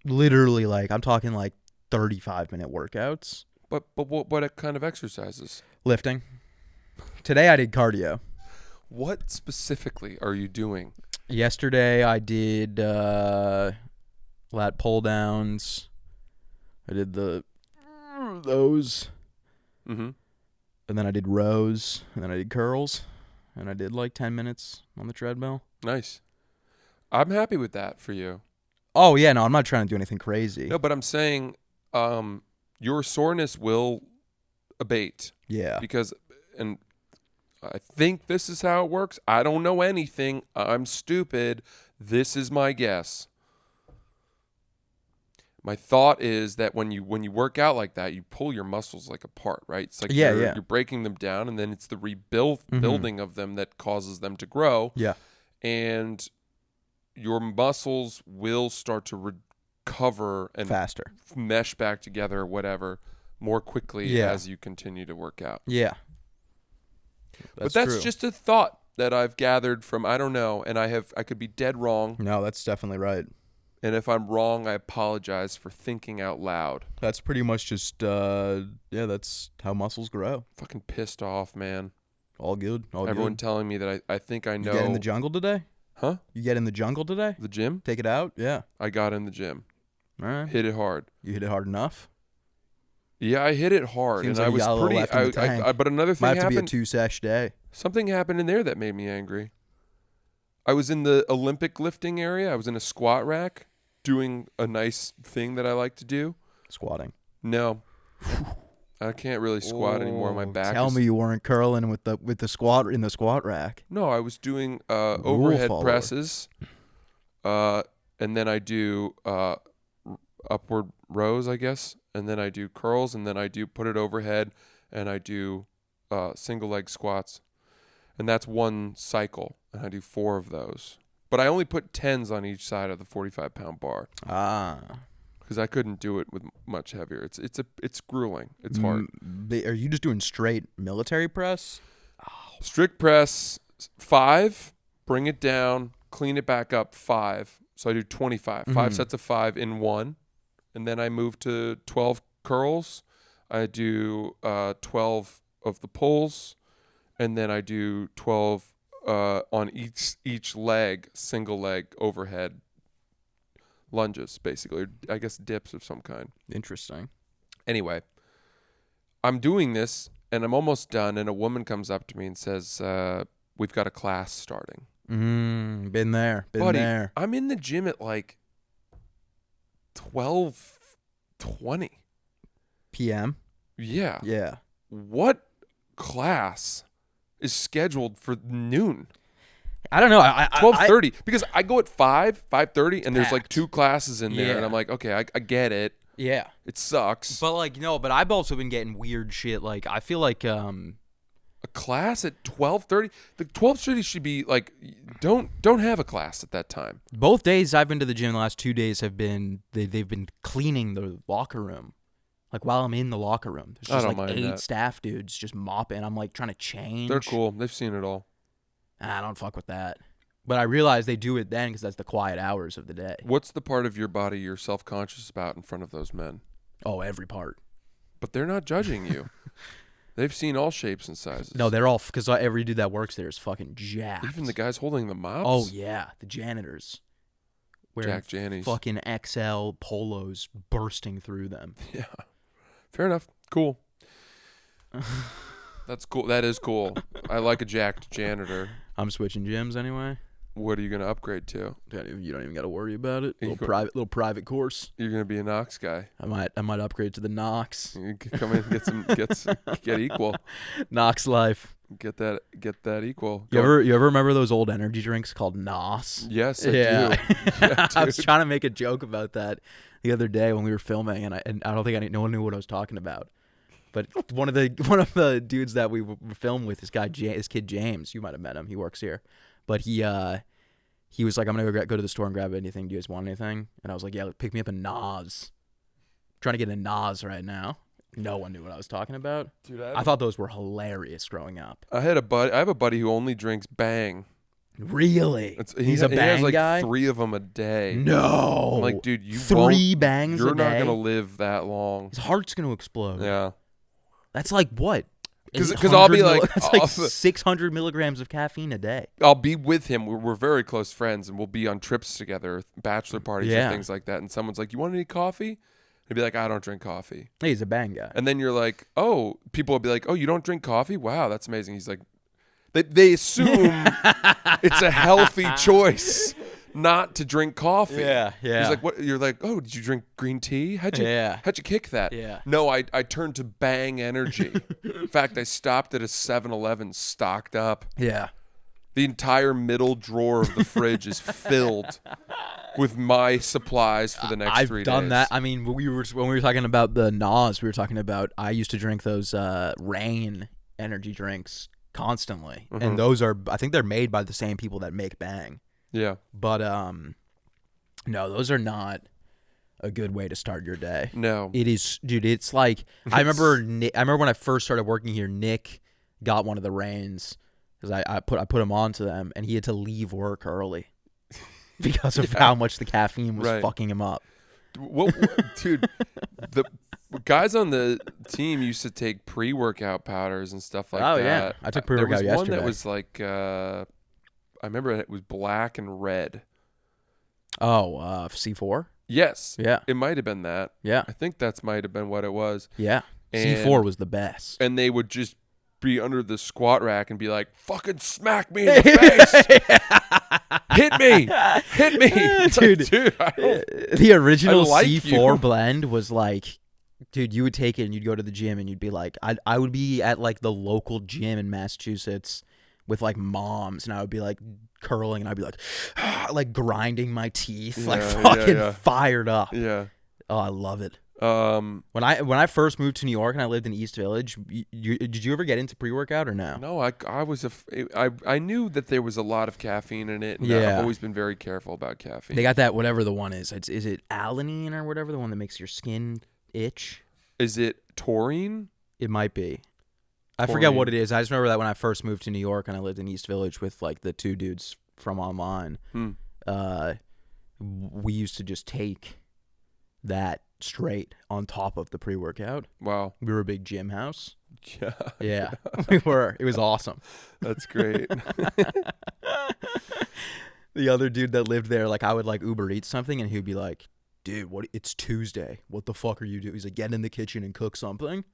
[SPEAKER 2] Literally, like, I'm talking like 35-minute workouts.
[SPEAKER 1] But what kind of exercises?
[SPEAKER 2] Lifting. Today I did cardio.
[SPEAKER 1] What specifically are you doing?
[SPEAKER 2] Yesterday I did lat pull downs. I did those.
[SPEAKER 1] Mm-hmm.
[SPEAKER 2] And then I did rows. And then I did curls. And I did like 10 minutes on the treadmill.
[SPEAKER 1] Nice. I'm happy with that for you.
[SPEAKER 2] Oh, yeah. No, I'm not trying to do anything crazy.
[SPEAKER 1] No, but I'm saying your soreness will abate.
[SPEAKER 2] Yeah.
[SPEAKER 1] Because, and I think this is how it works. I don't know anything. I'm stupid. This is my guess. My thought is that when you work out like that, you pull your muscles like apart, right? It's like you're breaking them down, and then it's the rebuilding of them that causes them to grow.
[SPEAKER 2] Yeah.
[SPEAKER 1] And your muscles will start to recover and
[SPEAKER 2] faster,
[SPEAKER 1] mesh back together or whatever more quickly as you continue to work out.
[SPEAKER 2] Yeah.
[SPEAKER 1] But that's
[SPEAKER 2] true.
[SPEAKER 1] just a thought that I've gathered from, I don't know, and I could be dead wrong.
[SPEAKER 2] No, that's definitely right.
[SPEAKER 1] And if I'm wrong, I apologize for thinking out loud.
[SPEAKER 2] That's pretty much just, that's how muscles grow.
[SPEAKER 1] Fucking pissed off, man.
[SPEAKER 2] All good.
[SPEAKER 1] Everyone telling me that I think I know.
[SPEAKER 2] You get in the jungle today?
[SPEAKER 1] Huh?
[SPEAKER 2] You get in the jungle today?
[SPEAKER 1] The gym?
[SPEAKER 2] Take it out? Yeah.
[SPEAKER 1] I got in the gym.
[SPEAKER 2] All right.
[SPEAKER 1] Hit it hard.
[SPEAKER 2] You hit it hard enough?
[SPEAKER 1] Yeah, I hit it hard.
[SPEAKER 2] Seems
[SPEAKER 1] and
[SPEAKER 2] like
[SPEAKER 1] I
[SPEAKER 2] you
[SPEAKER 1] was
[SPEAKER 2] got a little left in the tank.
[SPEAKER 1] but another thing
[SPEAKER 2] Might have to
[SPEAKER 1] happened.
[SPEAKER 2] be a 2-sesh day.
[SPEAKER 1] Something happened in there that made me angry. I was in the Olympic lifting area. I was in a squat rack doing a nice thing that I like to do.
[SPEAKER 2] Squatting.
[SPEAKER 1] No. I can't really squat anymore. My back
[SPEAKER 2] Tell
[SPEAKER 1] is...
[SPEAKER 2] me you weren't curling with the squat in the squat rack.
[SPEAKER 1] No, I was doing overhead
[SPEAKER 2] follower.
[SPEAKER 1] presses. And then I do upward rows, I guess. And then I do curls, and then I do put it overhead, and I do single leg squats. And that's one cycle, and I do 4 of those. But I only put 10s on each side of the 45-pound bar. Because I couldn't do it with much heavier. It's grueling. It's hard.
[SPEAKER 2] Are you just doing straight military press?
[SPEAKER 1] Strict press, 5, bring it down, clean it back up, 5. So I do 25. 5 sets of 5 in one. And then I move to 12 curls. I do 12 of the pulls. And then I do 12 on each leg, single leg overhead lunges, basically. Or I guess dips of some kind.
[SPEAKER 2] Interesting.
[SPEAKER 1] Anyway, I'm doing this, and I'm almost done, and a woman comes up to me and says, we've got a class starting.
[SPEAKER 2] Been there.
[SPEAKER 1] Buddy, I'm in the gym at like 12:20
[SPEAKER 2] PM?
[SPEAKER 1] Yeah.
[SPEAKER 2] Yeah.
[SPEAKER 1] What class is scheduled for noon?
[SPEAKER 2] I don't know.
[SPEAKER 1] 12:30, because I go at 5:30, and there's like
[SPEAKER 2] Packed.
[SPEAKER 1] 2 classes in there,
[SPEAKER 2] Yeah.
[SPEAKER 1] and I'm like, okay, I get it.
[SPEAKER 2] Yeah.
[SPEAKER 1] It sucks.
[SPEAKER 2] But like, no, but I've also been getting weird shit. Like, I feel like,
[SPEAKER 1] A class at 12:30? The 12:30 should be like, don't have a class at that time.
[SPEAKER 2] both days I've been to the gym the last 2 days have been, they've been cleaning the locker room. Like, while I'm in the locker room, there's
[SPEAKER 1] I
[SPEAKER 2] just
[SPEAKER 1] don't
[SPEAKER 2] like
[SPEAKER 1] mind
[SPEAKER 2] 8
[SPEAKER 1] that.
[SPEAKER 2] staff dudes just mopping. I'm like trying to change.
[SPEAKER 1] They're cool. They've seen it all.
[SPEAKER 2] I don't fuck with that. But I realize they do it then because that's the quiet hours of the day.
[SPEAKER 1] What's the part of your body you're self-conscious about in front of those men?
[SPEAKER 2] Oh, every part.
[SPEAKER 1] But they're not judging you. They've seen all shapes and sizes.
[SPEAKER 2] No, they're all, because every dude that works there is fucking jacked.
[SPEAKER 1] Even the guys holding the mops?
[SPEAKER 2] Oh, yeah. The janitors. Wearing
[SPEAKER 1] Jack Jannies.
[SPEAKER 2] fucking XL polos bursting through them.
[SPEAKER 1] Yeah. Fair enough. Cool. That's cool. That is cool. I like a jacked janitor.
[SPEAKER 2] I'm switching gyms anyway.
[SPEAKER 1] What are you going to upgrade to?
[SPEAKER 2] You don't even got to worry about it.
[SPEAKER 1] You
[SPEAKER 2] Little private course.
[SPEAKER 1] You're going to be a Knox guy.
[SPEAKER 2] I might upgrade to the Knox.
[SPEAKER 1] You can come in and get equal.
[SPEAKER 2] Knox life.
[SPEAKER 1] Get that equal.
[SPEAKER 2] You ever remember those old energy drinks called NOS?
[SPEAKER 1] Yes, I
[SPEAKER 2] Yeah.
[SPEAKER 1] do. Yeah,
[SPEAKER 2] I was
[SPEAKER 1] dude.
[SPEAKER 2] trying to make a joke about that the other day when we were filming, and I don't think no one knew what I was talking about. But one of the dudes that we filmed with, this kid James, you might have met him. He works here, but he was like, I'm gonna go to the store and grab anything. Do you guys want anything? And I was like, yeah, pick me up a NOS. I'm trying to get a NOS right now. No one knew what I was talking about.
[SPEAKER 1] Dude,
[SPEAKER 2] I thought those were hilarious growing up.
[SPEAKER 1] I have a buddy who only drinks Bang.
[SPEAKER 2] Really?
[SPEAKER 1] He
[SPEAKER 2] a Bang
[SPEAKER 1] has like
[SPEAKER 2] guy?
[SPEAKER 1] 3 of them a day.
[SPEAKER 2] No.
[SPEAKER 1] I'm like, dude, you
[SPEAKER 2] 3 bangs
[SPEAKER 1] You're
[SPEAKER 2] a
[SPEAKER 1] not
[SPEAKER 2] day?
[SPEAKER 1] gonna live that long.
[SPEAKER 2] His heart's gonna explode.
[SPEAKER 1] Yeah.
[SPEAKER 2] That's like what?
[SPEAKER 1] 'Cause I'll be
[SPEAKER 2] 800
[SPEAKER 1] like,
[SPEAKER 2] that's like 600 milligrams of caffeine a day.
[SPEAKER 1] I'll be with him. We're very close friends, and we'll be on trips together, bachelor parties,
[SPEAKER 2] Yeah.
[SPEAKER 1] and things like that. And someone's like, "You want any coffee?" He'd be like, "I don't drink coffee."
[SPEAKER 2] Hey, he's a bang guy.
[SPEAKER 1] And then you're like, "Oh," people will be like, "Oh, you don't drink coffee? Wow, that's amazing." He's like, they assume it's a healthy choice not to drink coffee.
[SPEAKER 2] Yeah.
[SPEAKER 1] He's like, "What?" You're like, "Oh, did you drink green tea? How'd you kick that?"
[SPEAKER 2] Yeah.
[SPEAKER 1] No, I turned to Bang Energy. In fact, I stopped at a 7-Eleven, stocked up.
[SPEAKER 2] Yeah.
[SPEAKER 1] The entire middle drawer of the fridge is filled with my supplies for the next 3 days.
[SPEAKER 2] I've done that. I mean, when we were talking about the NOS, we were talking about, I used to drink those Rain energy drinks constantly.
[SPEAKER 1] Mm-hmm.
[SPEAKER 2] And those are, I think they're made by the same people that make Bang.
[SPEAKER 1] Yeah.
[SPEAKER 2] But no, those are not a good way to start your day.
[SPEAKER 1] No.
[SPEAKER 2] It is, dude. It's like I remember when I first started working here. Nick got one of the reins because I put him onto them, and he had to leave work early because of how much the caffeine was fucking him up.
[SPEAKER 1] Dude, the guys on the team used to take pre-workout powders and stuff like that.
[SPEAKER 2] Oh yeah, I took pre-workout yesterday.
[SPEAKER 1] There was one that was like, I remember it was black and red.
[SPEAKER 2] Oh, C4?
[SPEAKER 1] Yes.
[SPEAKER 2] Yeah.
[SPEAKER 1] It might have been that.
[SPEAKER 2] Yeah.
[SPEAKER 1] I think that's might have been what it was.
[SPEAKER 2] Yeah. C4 was the best.
[SPEAKER 1] And they would just be under the squat rack and be like, fucking smack me in the face. Hit me.
[SPEAKER 2] Dude, the original
[SPEAKER 1] like
[SPEAKER 2] C4 blend was like, dude, you would take it and you'd go to the gym and you'd be like, I would be at like the local gym in Massachusetts with like moms, and I would be like curling, and I'd be like grinding my teeth, like fucking fired up.
[SPEAKER 1] Yeah.
[SPEAKER 2] Oh, I love it. When I first moved to New York and I lived in East Village, did you ever get into pre-workout or no?
[SPEAKER 1] No, I knew that there was a lot of caffeine in it, and I've always been very careful about caffeine.
[SPEAKER 2] They got that whatever the one is. Is it alanine or whatever, the one that makes your skin itch?
[SPEAKER 1] Is it taurine?
[SPEAKER 2] It might be. I forget what it is. I just remember that when I first moved to New York and I lived in East Village with like the two dudes from online, we used to just take that straight on top of the pre-workout.
[SPEAKER 1] Wow.
[SPEAKER 2] We were a big gym house.
[SPEAKER 1] Yeah.
[SPEAKER 2] Yeah, we were. It was awesome.
[SPEAKER 1] That's great.
[SPEAKER 2] The other dude that lived there, like I would like Uber Eats something and he'd be like, dude, it's Tuesday. What the fuck are you doing? He's like, get in the kitchen and cook something.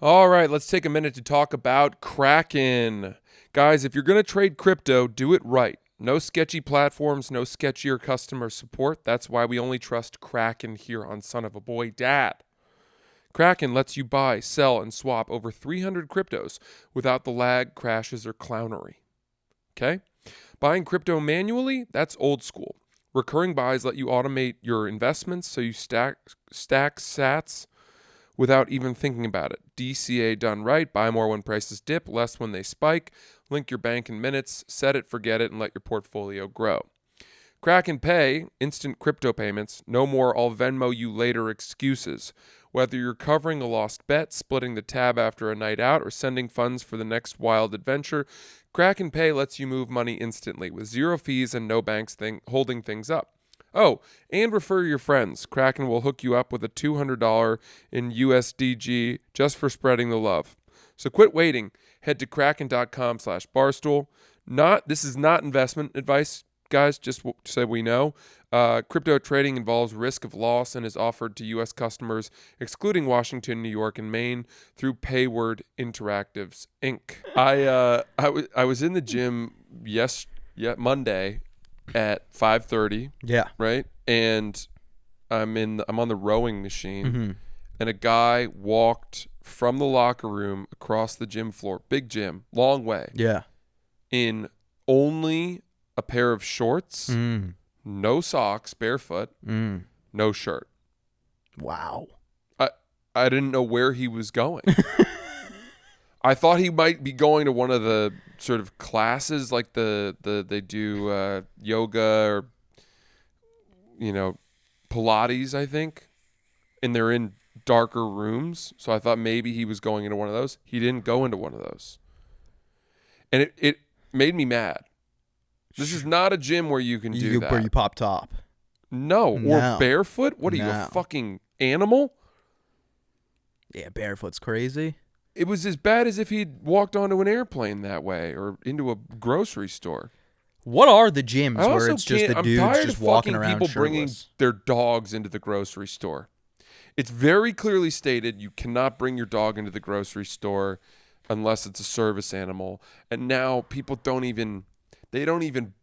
[SPEAKER 1] All right, let's take a minute to talk about Kraken. Guys, if you're going to trade crypto, do it right. No sketchy platforms, no sketchier customer support. That's why we only trust Kraken here on Son of a Boy Dad. Kraken lets you buy, sell, and swap over 300 cryptos without the lag, crashes, or clownery. Okay? Buying crypto manually, that's old school. Recurring buys let you automate your investments so you stack sats without even thinking about it. DCA done right. Buy more when prices dip, less when they spike. Link your bank in minutes, set it, forget it, and let your portfolio grow. Kraken Pay, instant crypto payments, no more I'll Venmo you later excuses. Whether you're covering a lost bet, splitting the tab after a night out, or sending funds for the next wild adventure, Kraken Pay lets you move money instantly with zero fees and no banks holding things up. Oh, and refer your friends. Kraken will hook you up with a $200 in USDG just for spreading the love. So quit waiting. Head to kraken.com/barstool. This is not investment advice, guys, just so we know. Crypto trading involves risk of loss and is offered to U.S. customers, excluding Washington, New York, and Maine, through Payword Interactives, Inc. I was in the gym Monday at 5:30.
[SPEAKER 2] Yeah.
[SPEAKER 1] Right? And I'm on the rowing machine, and a guy walked from the locker room across the gym floor, big gym, long way.
[SPEAKER 2] Yeah. In
[SPEAKER 1] only a pair of shorts, no socks, barefoot, no shirt.
[SPEAKER 2] Wow.
[SPEAKER 1] I didn't know where he was going. I thought he might be going to one of the sort of classes like they do yoga or Pilates, I think. And they're in darker rooms. So I thought maybe he was going into one of those. He didn't go into one of those. And it made me mad. This is not a gym where you can do that.
[SPEAKER 2] Where you pop top.
[SPEAKER 1] No. Or barefoot? What are you, a fucking animal?
[SPEAKER 2] Yeah, barefoot's crazy.
[SPEAKER 1] It was as bad as if he'd walked onto an airplane that way or into a grocery store.
[SPEAKER 2] What are the gyms where it's just the dudes just walking around
[SPEAKER 1] people
[SPEAKER 2] shirtless?
[SPEAKER 1] Bringing their dogs into the grocery store. It's very clearly stated you cannot bring your dog into the grocery store unless it's a service animal. And now people don't even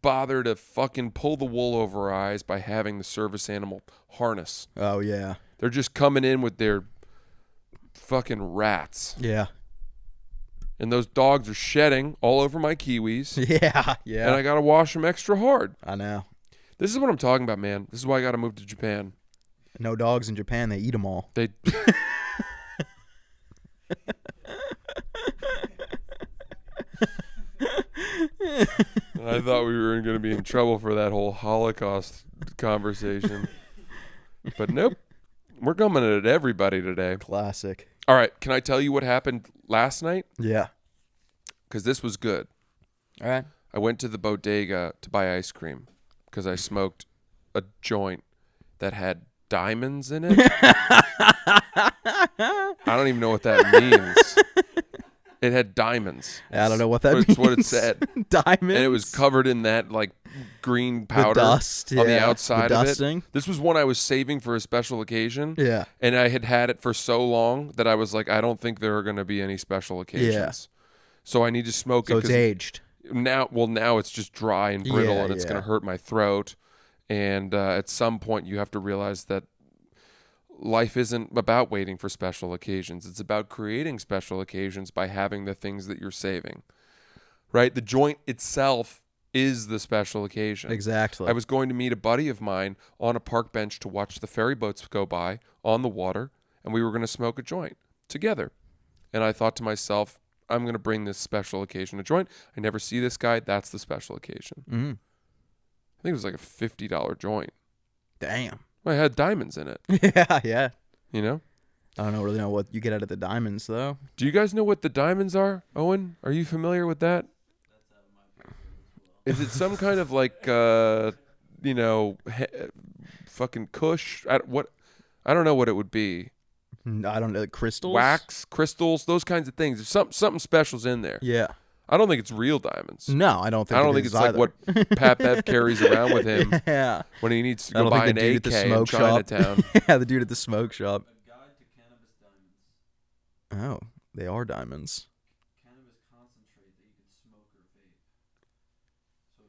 [SPEAKER 1] bother to fucking pull the wool over our eyes by having the service animal harness.
[SPEAKER 2] Oh, yeah.
[SPEAKER 1] They're just coming in with their fucking rats.
[SPEAKER 2] Yeah.
[SPEAKER 1] And those dogs are shedding all over my kiwis.
[SPEAKER 2] Yeah, yeah.
[SPEAKER 1] And I got to wash them extra hard.
[SPEAKER 2] I know.
[SPEAKER 1] This is what I'm talking about, man. This is why I got to move to Japan.
[SPEAKER 2] No dogs in Japan. They eat them all.
[SPEAKER 1] I thought we were going to be in trouble for that whole Holocaust conversation. But nope. We're coming at everybody today.
[SPEAKER 2] Classic.
[SPEAKER 1] All right, can I tell you what happened last night?
[SPEAKER 2] Yeah.
[SPEAKER 1] Because this was good.
[SPEAKER 2] All right.
[SPEAKER 1] I went to the bodega to buy ice cream because I smoked a joint that had diamonds in it. I don't even know what that means. It had diamonds.
[SPEAKER 2] I don't know what that means.
[SPEAKER 1] That's what it said.
[SPEAKER 2] Diamonds.
[SPEAKER 1] And it was covered in that like green powder
[SPEAKER 2] dust,
[SPEAKER 1] on the
[SPEAKER 2] yeah,
[SPEAKER 1] outside
[SPEAKER 2] the
[SPEAKER 1] of
[SPEAKER 2] dusting.
[SPEAKER 1] it. This was one I was saving for a special occasion.
[SPEAKER 2] Yeah.
[SPEAKER 1] And I had it for so long that I was like, I don't think there are going to be any special occasions. So I need to smoke it.
[SPEAKER 2] So it's aged.
[SPEAKER 1] Now it's just dry and brittle, and it's going to hurt my throat. And at some point, you have to realize that life isn't about waiting for special occasions. It's about creating special occasions by having the things that you're saving, right? The joint itself is the special occasion.
[SPEAKER 2] Exactly.
[SPEAKER 1] I was going to meet a buddy of mine on a park bench to watch the ferry boats go by on the water, and we were going to smoke a joint together. And I thought to myself, I'm going to bring this special occasion a joint. I never see this guy. That's the special occasion.
[SPEAKER 2] Mm.
[SPEAKER 1] I think it was like a $50 joint.
[SPEAKER 2] Damn.
[SPEAKER 1] Well, it had diamonds in it.
[SPEAKER 2] Yeah.
[SPEAKER 1] You know?
[SPEAKER 2] I don't really know what you get out of the diamonds, though.
[SPEAKER 1] Do you guys know what the diamonds are, Owen? Are you familiar with that? Is it some kind of like, fucking kush? I don't know what it would be.
[SPEAKER 2] I don't know. Crystals?
[SPEAKER 1] Wax, crystals, those kinds of things. There's something special's in there.
[SPEAKER 2] Yeah.
[SPEAKER 1] I don't think it's real diamonds.
[SPEAKER 2] No, I don't think
[SPEAKER 1] it's like what Pat Bev carries around with him when he needs to go buy an AK in Chinatown.
[SPEAKER 2] Yeah, the dude at the smoke shop. A guide to cannabis diamonds. Oh, they are diamonds. Cannabis concentrate that you can smoke or vape. So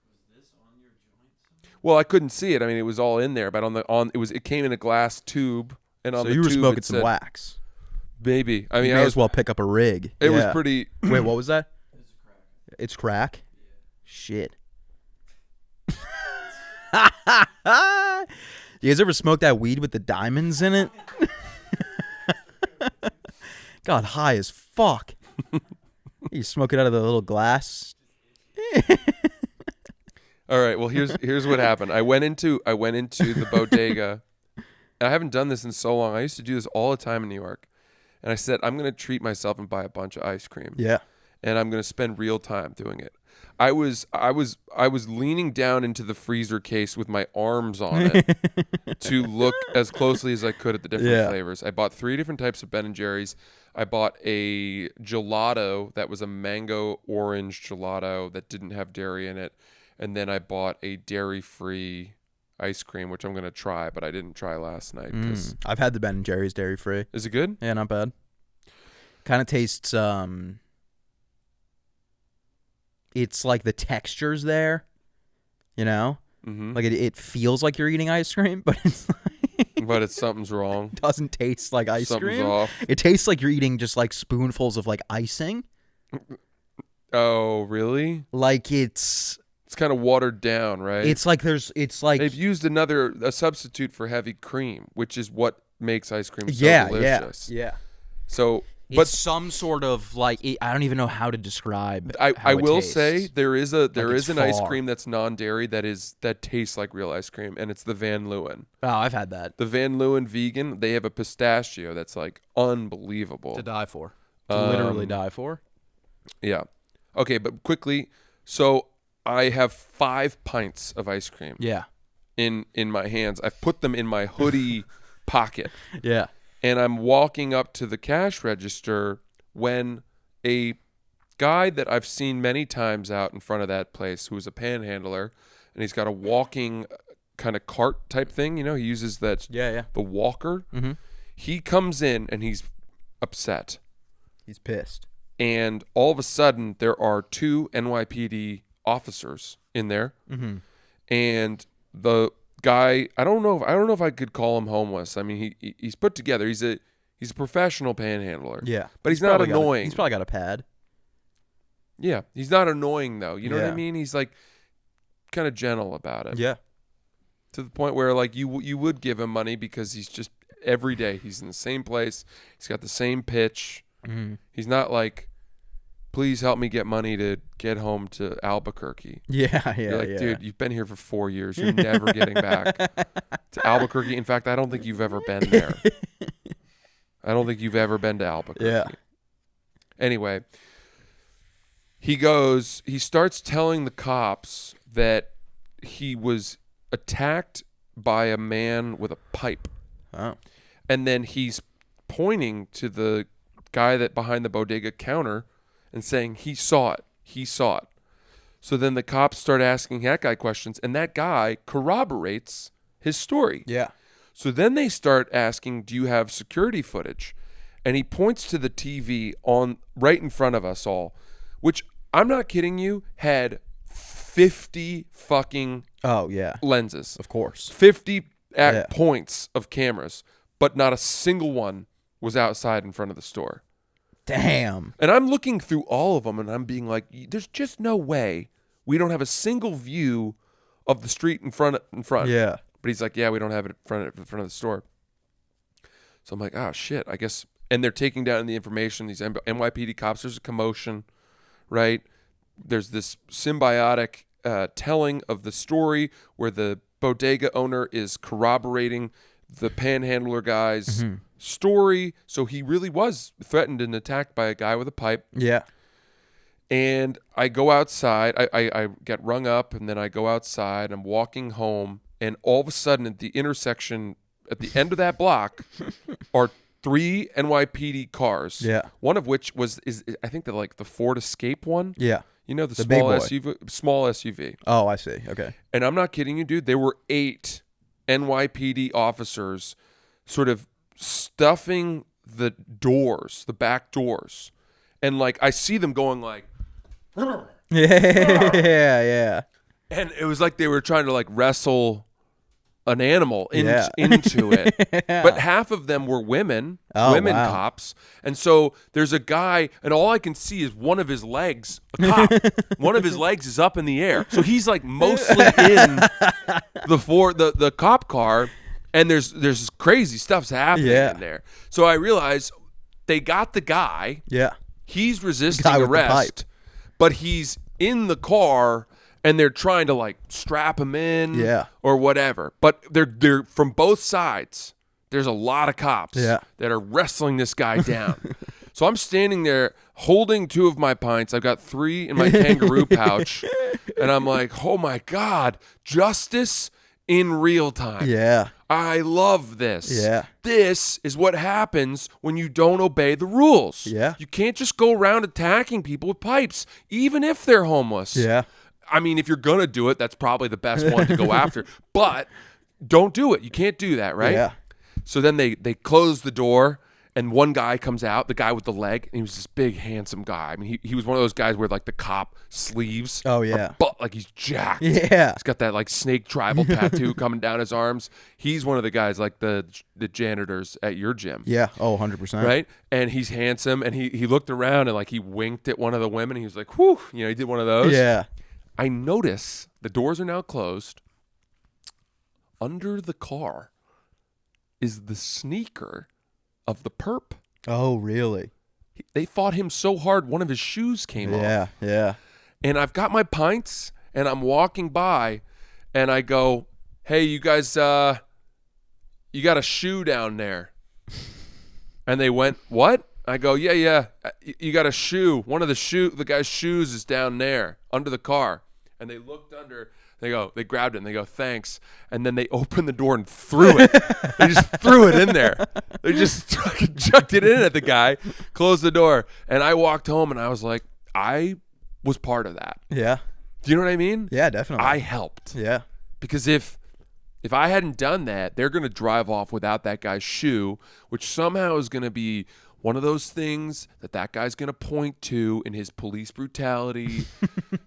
[SPEAKER 2] was this on your joint?
[SPEAKER 1] Well, I couldn't see it. I mean, it was all in there, but it came in a glass tube, and on
[SPEAKER 2] so
[SPEAKER 1] the
[SPEAKER 2] you were
[SPEAKER 1] tube
[SPEAKER 2] smoking
[SPEAKER 1] it
[SPEAKER 2] some
[SPEAKER 1] said,
[SPEAKER 2] wax.
[SPEAKER 1] Baby, I mean,
[SPEAKER 2] you may as well pick up a rig.
[SPEAKER 1] It was pretty.
[SPEAKER 2] Wait, what was that? It's crack. Yeah. Shit. You guys ever smoke that weed with the diamonds in it? God, high as fuck. You smoke it out of the little glass.
[SPEAKER 1] All right. Well, here's what happened. I went into the bodega. And I haven't done this in so long. I used to do this all the time in New York. And I said, I'm going to treat myself and buy a bunch of ice cream.
[SPEAKER 2] Yeah.
[SPEAKER 1] And I'm going to spend real time doing it. I was leaning down into the freezer case with my arms on it to look as closely as I could at the different flavors. I bought 3 different types of Ben & Jerry's. I bought a gelato that was a mango orange gelato that didn't have dairy in it. And then I bought a dairy-free ice cream, which I'm going to try, but I didn't try last night.
[SPEAKER 2] I've had the Ben & Jerry's dairy-free.
[SPEAKER 1] Is it good?
[SPEAKER 2] Yeah, not bad. Kind of tastes... It's like the texture's there, you know?
[SPEAKER 1] Mm-hmm.
[SPEAKER 2] Like it feels like you're eating ice cream, but it's like...
[SPEAKER 1] But something's wrong.
[SPEAKER 2] It doesn't taste like ice
[SPEAKER 1] Something's
[SPEAKER 2] cream.
[SPEAKER 1] Off.
[SPEAKER 2] It tastes like you're eating just like spoonfuls of like icing.
[SPEAKER 1] Oh, really?
[SPEAKER 2] Like it's
[SPEAKER 1] kind of watered down, right?
[SPEAKER 2] It's like
[SPEAKER 1] they've used a substitute for heavy cream, which is what makes ice cream so delicious.
[SPEAKER 2] Yeah.
[SPEAKER 1] So,
[SPEAKER 2] it's some sort of like I don't even know how to describe.
[SPEAKER 1] I will say there is an
[SPEAKER 2] far.
[SPEAKER 1] ice cream that's non-dairy that tastes like real ice cream, and it's the Van Leeuwen.
[SPEAKER 2] Oh, I've had that.
[SPEAKER 1] The Van Leeuwen vegan. They have a pistachio that's like unbelievable.
[SPEAKER 2] To die for. To literally die for.
[SPEAKER 1] Yeah. Okay, but quickly. So I have 5 pints of ice cream.
[SPEAKER 2] Yeah.
[SPEAKER 1] In my hands. I've put them in my hoodie pocket.
[SPEAKER 2] Yeah.
[SPEAKER 1] And I'm walking up to the cash register when a guy that I've seen many times out in front of that place, who is a panhandler, and he's got a walking kind of cart type thing, you know, he uses that the walker.
[SPEAKER 2] Mm-hmm.
[SPEAKER 1] He comes in and he's upset.
[SPEAKER 2] He's pissed.
[SPEAKER 1] And all of a sudden there are 2 NYPD officers in there.
[SPEAKER 2] Mm-hmm.
[SPEAKER 1] And the guy, I don't know if I could call him homeless. I mean, he's put together. He's a professional panhandler.
[SPEAKER 2] Yeah.
[SPEAKER 1] But he's not annoying.
[SPEAKER 2] He's probably got a pad.
[SPEAKER 1] Yeah. He's not annoying though. You know what I
[SPEAKER 2] Yeah.
[SPEAKER 1] mean? He's like kind of gentle about it.
[SPEAKER 2] Yeah.
[SPEAKER 1] To the point where like you would give him money because he's just every day he's in the same place. He's got the same pitch.
[SPEAKER 2] Mm-hmm.
[SPEAKER 1] He's not like, please help me get money to get home to Albuquerque.
[SPEAKER 2] Yeah.
[SPEAKER 1] You're like, dude, you've been here for 4 years. You're never getting back to Albuquerque. In fact, I don't think you've ever been there. I don't think you've ever been to Albuquerque.
[SPEAKER 2] Yeah.
[SPEAKER 1] Anyway, he starts telling the cops that he was attacked by a man with a pipe.
[SPEAKER 2] Oh.
[SPEAKER 1] And then he's pointing to the guy that behind the bodega counter and saying he saw it. He saw it. So then the cops start asking that guy questions, and that guy corroborates his story.
[SPEAKER 2] Yeah.
[SPEAKER 1] So then they start asking, do you have security footage? And he points to the TV on right in front of us all, which I'm not kidding you, had 50 fucking lenses.
[SPEAKER 2] Of course.
[SPEAKER 1] 50 points of cameras, but not a single one was outside in front of the store.
[SPEAKER 2] Damn.
[SPEAKER 1] And I'm looking through all of them, and I'm being like, there's just no way we don't have a single view of the street in front.
[SPEAKER 2] Yeah.
[SPEAKER 1] But he's like, yeah, we don't have it in front of the store. So I'm like, oh, shit, I guess. And they're taking down the information. These NYPD cops, there's a commotion, right? There's this symbiotic telling of the story where the bodega owner is corroborating the panhandler guy's story. So he really was threatened and attacked by a guy with a pipe.
[SPEAKER 2] Yeah.
[SPEAKER 1] And I go outside. I get rung up, and then I go outside. I'm walking home, and all of a sudden at the intersection, at the end of that block, are 3 NYPD cars.
[SPEAKER 2] Yeah.
[SPEAKER 1] One of which is I think the Ford Escape one.
[SPEAKER 2] Yeah.
[SPEAKER 1] You know, the
[SPEAKER 2] big
[SPEAKER 1] small
[SPEAKER 2] boy.
[SPEAKER 1] SUV, small SUV.
[SPEAKER 2] Oh, I see. Okay.
[SPEAKER 1] And I'm not kidding you, dude. There were 8 NYPD officers sort of stuffing the doors, the back doors. And like I see them going like
[SPEAKER 2] yeah.
[SPEAKER 1] And it was like they were trying to like wrestle an animal into it.
[SPEAKER 2] Yeah.
[SPEAKER 1] But half of them were women
[SPEAKER 2] Wow.
[SPEAKER 1] cops. And so there's a guy, and all I can see is one of his legs, a cop. One of his legs is up in the air. So he's like mostly in the cop car, and there's crazy stuff's happening in there. So I realize they got the guy.
[SPEAKER 2] Yeah.
[SPEAKER 1] He's resisting
[SPEAKER 2] Guy with the
[SPEAKER 1] arrest, but he's in the car, and they're trying to like strap him in or whatever. But they're from both sides. There's a lot of cops that are wrestling this guy down. So I'm standing there holding 2 of my pints. I've got 3 in my kangaroo pouch. And I'm like, oh my God, justice in real time.
[SPEAKER 2] Yeah.
[SPEAKER 1] I love this.
[SPEAKER 2] Yeah.
[SPEAKER 1] This is what happens when you don't obey the rules.
[SPEAKER 2] Yeah.
[SPEAKER 1] You can't just go around attacking people with pipes, even if they're homeless.
[SPEAKER 2] Yeah.
[SPEAKER 1] I mean, if you're going to do it, that's probably the best one to go after. But don't do it. You can't do that, right?
[SPEAKER 2] Yeah.
[SPEAKER 1] So then they close the door, and one guy comes out, the guy with the leg, and he was this big, handsome guy. I mean, he was one of those guys where like the cop sleeves.
[SPEAKER 2] Oh, yeah.
[SPEAKER 1] But like he's jacked.
[SPEAKER 2] Yeah.
[SPEAKER 1] He's got that like snake tribal tattoo coming down his arms. He's one of the guys like the janitors at your gym.
[SPEAKER 2] Yeah. Oh, 100%.
[SPEAKER 1] Right? And he's handsome, and he looked around and like he winked at one of the women. He was like, whew, you know, he did one of those.
[SPEAKER 2] Yeah.
[SPEAKER 1] I notice the doors are now closed. Under the car is the sneaker of the perp.
[SPEAKER 2] Oh, really?
[SPEAKER 1] They fought him so hard, one of his shoes came off.
[SPEAKER 2] Yeah.
[SPEAKER 1] And I've got my pints, and I'm walking by, and I go, hey, you guys, you got a shoe down there. And they went, what? I go, yeah, you got a shoe. One of the guy's shoes is down there under the car. And they looked under, they grabbed it, and they go, thanks. And then they opened the door and threw it. They just threw it in there. They just chucked it in at the guy, closed the door. And I walked home, and I was like, I was part of that.
[SPEAKER 2] Yeah.
[SPEAKER 1] Do you know what I mean?
[SPEAKER 2] Yeah, definitely.
[SPEAKER 1] I helped.
[SPEAKER 2] Yeah.
[SPEAKER 1] Because if I hadn't done that, they're going to drive off without that guy's shoe, which somehow is going to be one of those things that guy's going to point to in his police brutality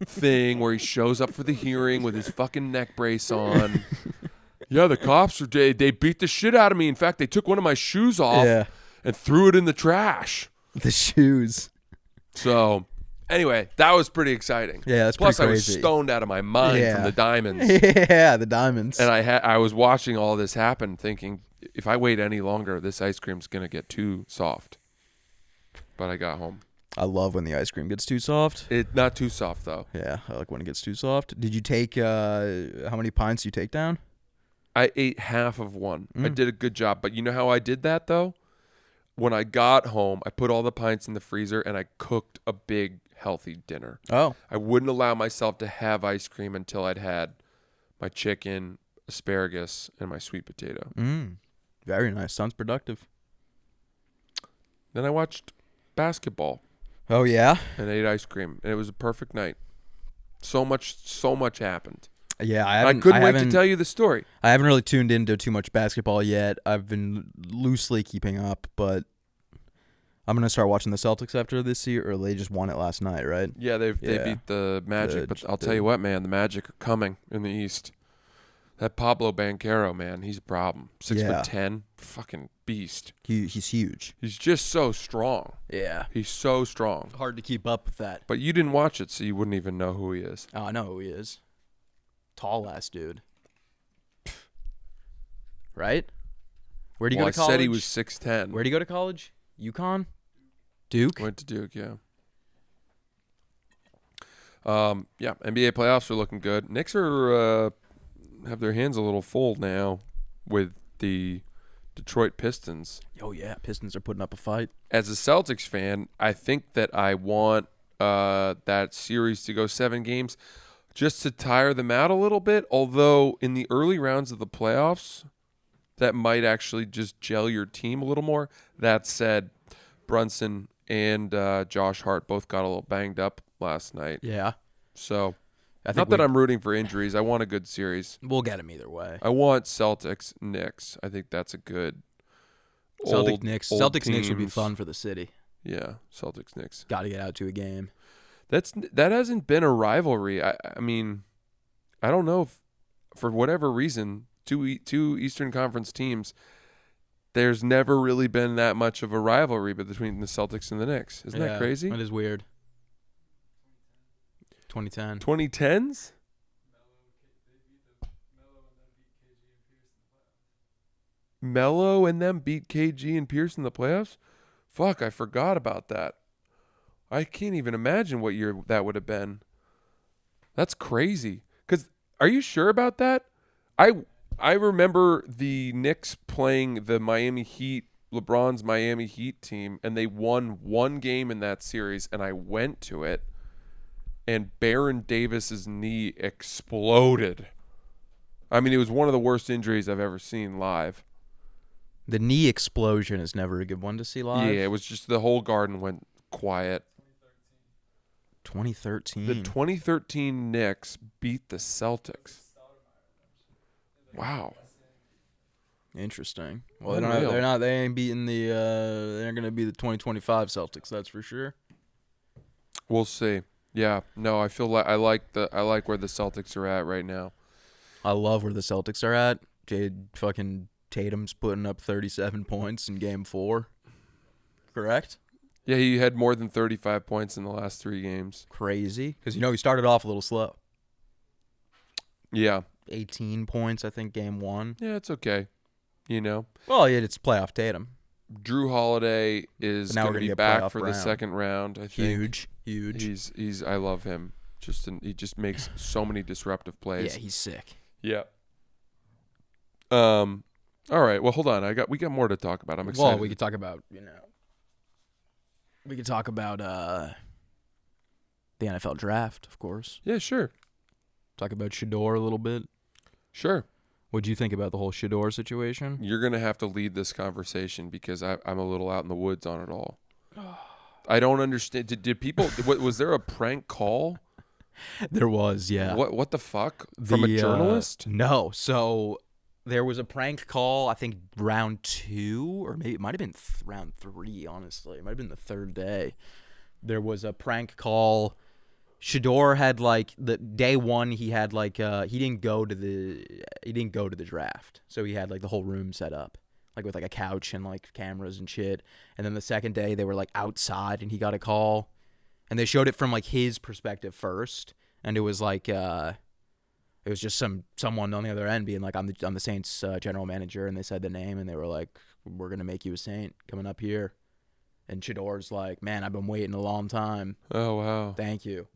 [SPEAKER 1] thing where he shows up for the hearing with his fucking neck brace on. Yeah, the cops, they beat the shit out of me. In fact, they took one of my shoes off and threw it in the trash.
[SPEAKER 2] The shoes.
[SPEAKER 1] So, anyway, that was pretty exciting.
[SPEAKER 2] Yeah, that's
[SPEAKER 1] Plus,
[SPEAKER 2] pretty
[SPEAKER 1] I was
[SPEAKER 2] crazy.
[SPEAKER 1] stoned out of my mind from the diamonds.
[SPEAKER 2] Yeah, the diamonds.
[SPEAKER 1] And I was watching all this happen thinking, if I wait any longer, this ice cream's going to get too soft. But I got home.
[SPEAKER 2] I love when the ice cream gets too soft.
[SPEAKER 1] Not too soft, though.
[SPEAKER 2] Yeah, I like when it gets too soft. Did you take, how many pints did you take down?
[SPEAKER 1] I ate half of one. I did a good job. But you know how I did that, though? when I got home, I put all the pints in the freezer and I cooked a big healthy dinner.
[SPEAKER 2] Oh.
[SPEAKER 1] I wouldn't allow myself to have ice cream until I'd had my chicken, asparagus, and my sweet potato.
[SPEAKER 2] Very nice. Sounds productive.
[SPEAKER 1] Then I watched basketball
[SPEAKER 2] Oh, yeah?
[SPEAKER 1] and ate ice cream, and it was a perfect night. So much happened.
[SPEAKER 2] Yeah,
[SPEAKER 1] I couldn't wait to tell you the story.
[SPEAKER 2] I haven't really tuned into too much basketball yet. I've been loosely keeping up, but I'm going to start watching the Celtics after this year, or they just won it last night, right?
[SPEAKER 1] Yeah, they beat the Magic, but I'll tell you what, man, the Magic are coming in the East. That Pablo Banchero, man, he's a problem. 6'10", fucking beast.
[SPEAKER 2] He's huge.
[SPEAKER 1] He's just so strong.
[SPEAKER 2] Yeah.
[SPEAKER 1] He's so strong.
[SPEAKER 2] Hard to keep up with that.
[SPEAKER 1] But you didn't watch it, so you wouldn't even know who he is.
[SPEAKER 2] Oh, I know who he is. Tall ass dude. Right? Where'd he go to college?
[SPEAKER 1] I said he was 6'10".
[SPEAKER 2] Where'd he go to college? UConn? Duke?
[SPEAKER 1] Went to Duke, yeah. Yeah, NBA playoffs are looking good. Knicks are have their hands a little full now with the Detroit Pistons.
[SPEAKER 2] Oh, yeah. Pistons are putting up a fight.
[SPEAKER 1] As a Celtics fan, I think that I want that series to go 7 games just to tire them out a little bit. Although in the early rounds of the playoffs, that might actually just gel your team a little more. That said, Brunson and Josh Hart both got a little banged up last night.
[SPEAKER 2] Yeah.
[SPEAKER 1] So, not that I'm rooting for injuries. I want a good series.
[SPEAKER 2] We'll get them either way.
[SPEAKER 1] I want Celtics, Knicks. I think that's a good
[SPEAKER 2] Celtics, Knicks. Celtics, Knicks would be
[SPEAKER 1] teams.
[SPEAKER 2] fun for the city.
[SPEAKER 1] Yeah, Celtics, Knicks.
[SPEAKER 2] Got to get out to a game.
[SPEAKER 1] That hasn't been a rivalry. I mean, I don't know if, for whatever reason, two Eastern Conference teams, there's never really been that much of a rivalry between the Celtics and the Knicks. Isn't that crazy?
[SPEAKER 2] That is weird. 2010.
[SPEAKER 1] 2010s? Melo and them beat KG and Pierce in the playoffs? Fuck, I forgot about that. I can't even imagine what year that would have been. That's crazy. Because, are you sure about that? I remember the Knicks playing the Miami Heat, LeBron's Miami Heat team, and they won one game in that series, and I went to it, and Baron Davis's knee exploded. I mean, it was one of the worst injuries I've ever seen live.
[SPEAKER 2] The knee explosion is never a good one to see live.
[SPEAKER 1] Yeah, it was just the whole garden went quiet.
[SPEAKER 2] 2013.
[SPEAKER 1] The 2013 Knicks beat the Celtics. Wow.
[SPEAKER 2] Interesting. Well, they ain't beating they're going to be the 2025 Celtics, that's for sure.
[SPEAKER 1] We'll see. Yeah. No, I feel like I like where the Celtics are at right now.
[SPEAKER 2] I love where the Celtics are at. Fucking Tatum's putting up 37 points in game 4. Correct?
[SPEAKER 1] Yeah, he had more than 35 points in the last 3 games.
[SPEAKER 2] Crazy. Because, he started off a little slow.
[SPEAKER 1] Yeah.
[SPEAKER 2] 18 points, I think, game 1.
[SPEAKER 1] Yeah, it's okay.
[SPEAKER 2] Well, yeah, it's playoff Tatum.
[SPEAKER 1] Drew Holiday is going to be back for the second round, I think.
[SPEAKER 2] Huge.
[SPEAKER 1] He's I love him. He just makes so many disruptive plays.
[SPEAKER 2] Yeah, he's sick.
[SPEAKER 1] Yeah. All right. Well, hold on. We got more to talk about. I'm excited.
[SPEAKER 2] Well, we could talk about, the NFL draft, of course.
[SPEAKER 1] Yeah, sure.
[SPEAKER 2] Talk about Shador a little bit.
[SPEAKER 1] Sure.
[SPEAKER 2] What'd you think about the whole Shador situation?
[SPEAKER 1] You're going to have to lead this conversation because I'm a little out in the woods on it all. I don't understand. Did people, was there a prank call?
[SPEAKER 2] There was, yeah.
[SPEAKER 1] What the fuck? From a journalist?
[SPEAKER 2] No. So there was a prank call, I think round 2, or maybe it might have been round 3, honestly. It might have been the 3rd day. There was a prank call. Shador had the day 1 he had he didn't go to the draft. So he had the whole room set up with a couch and cameras and shit. And then the second day they were outside and he got a call. And they showed it from his perspective first, and it was it was just someone on the other end being I'm the Saints general manager, and they said the name and they were like, we're going to make you a Saint coming up here. And Shador's like, man, I've been waiting a long time.
[SPEAKER 1] Oh wow.
[SPEAKER 2] Thank you.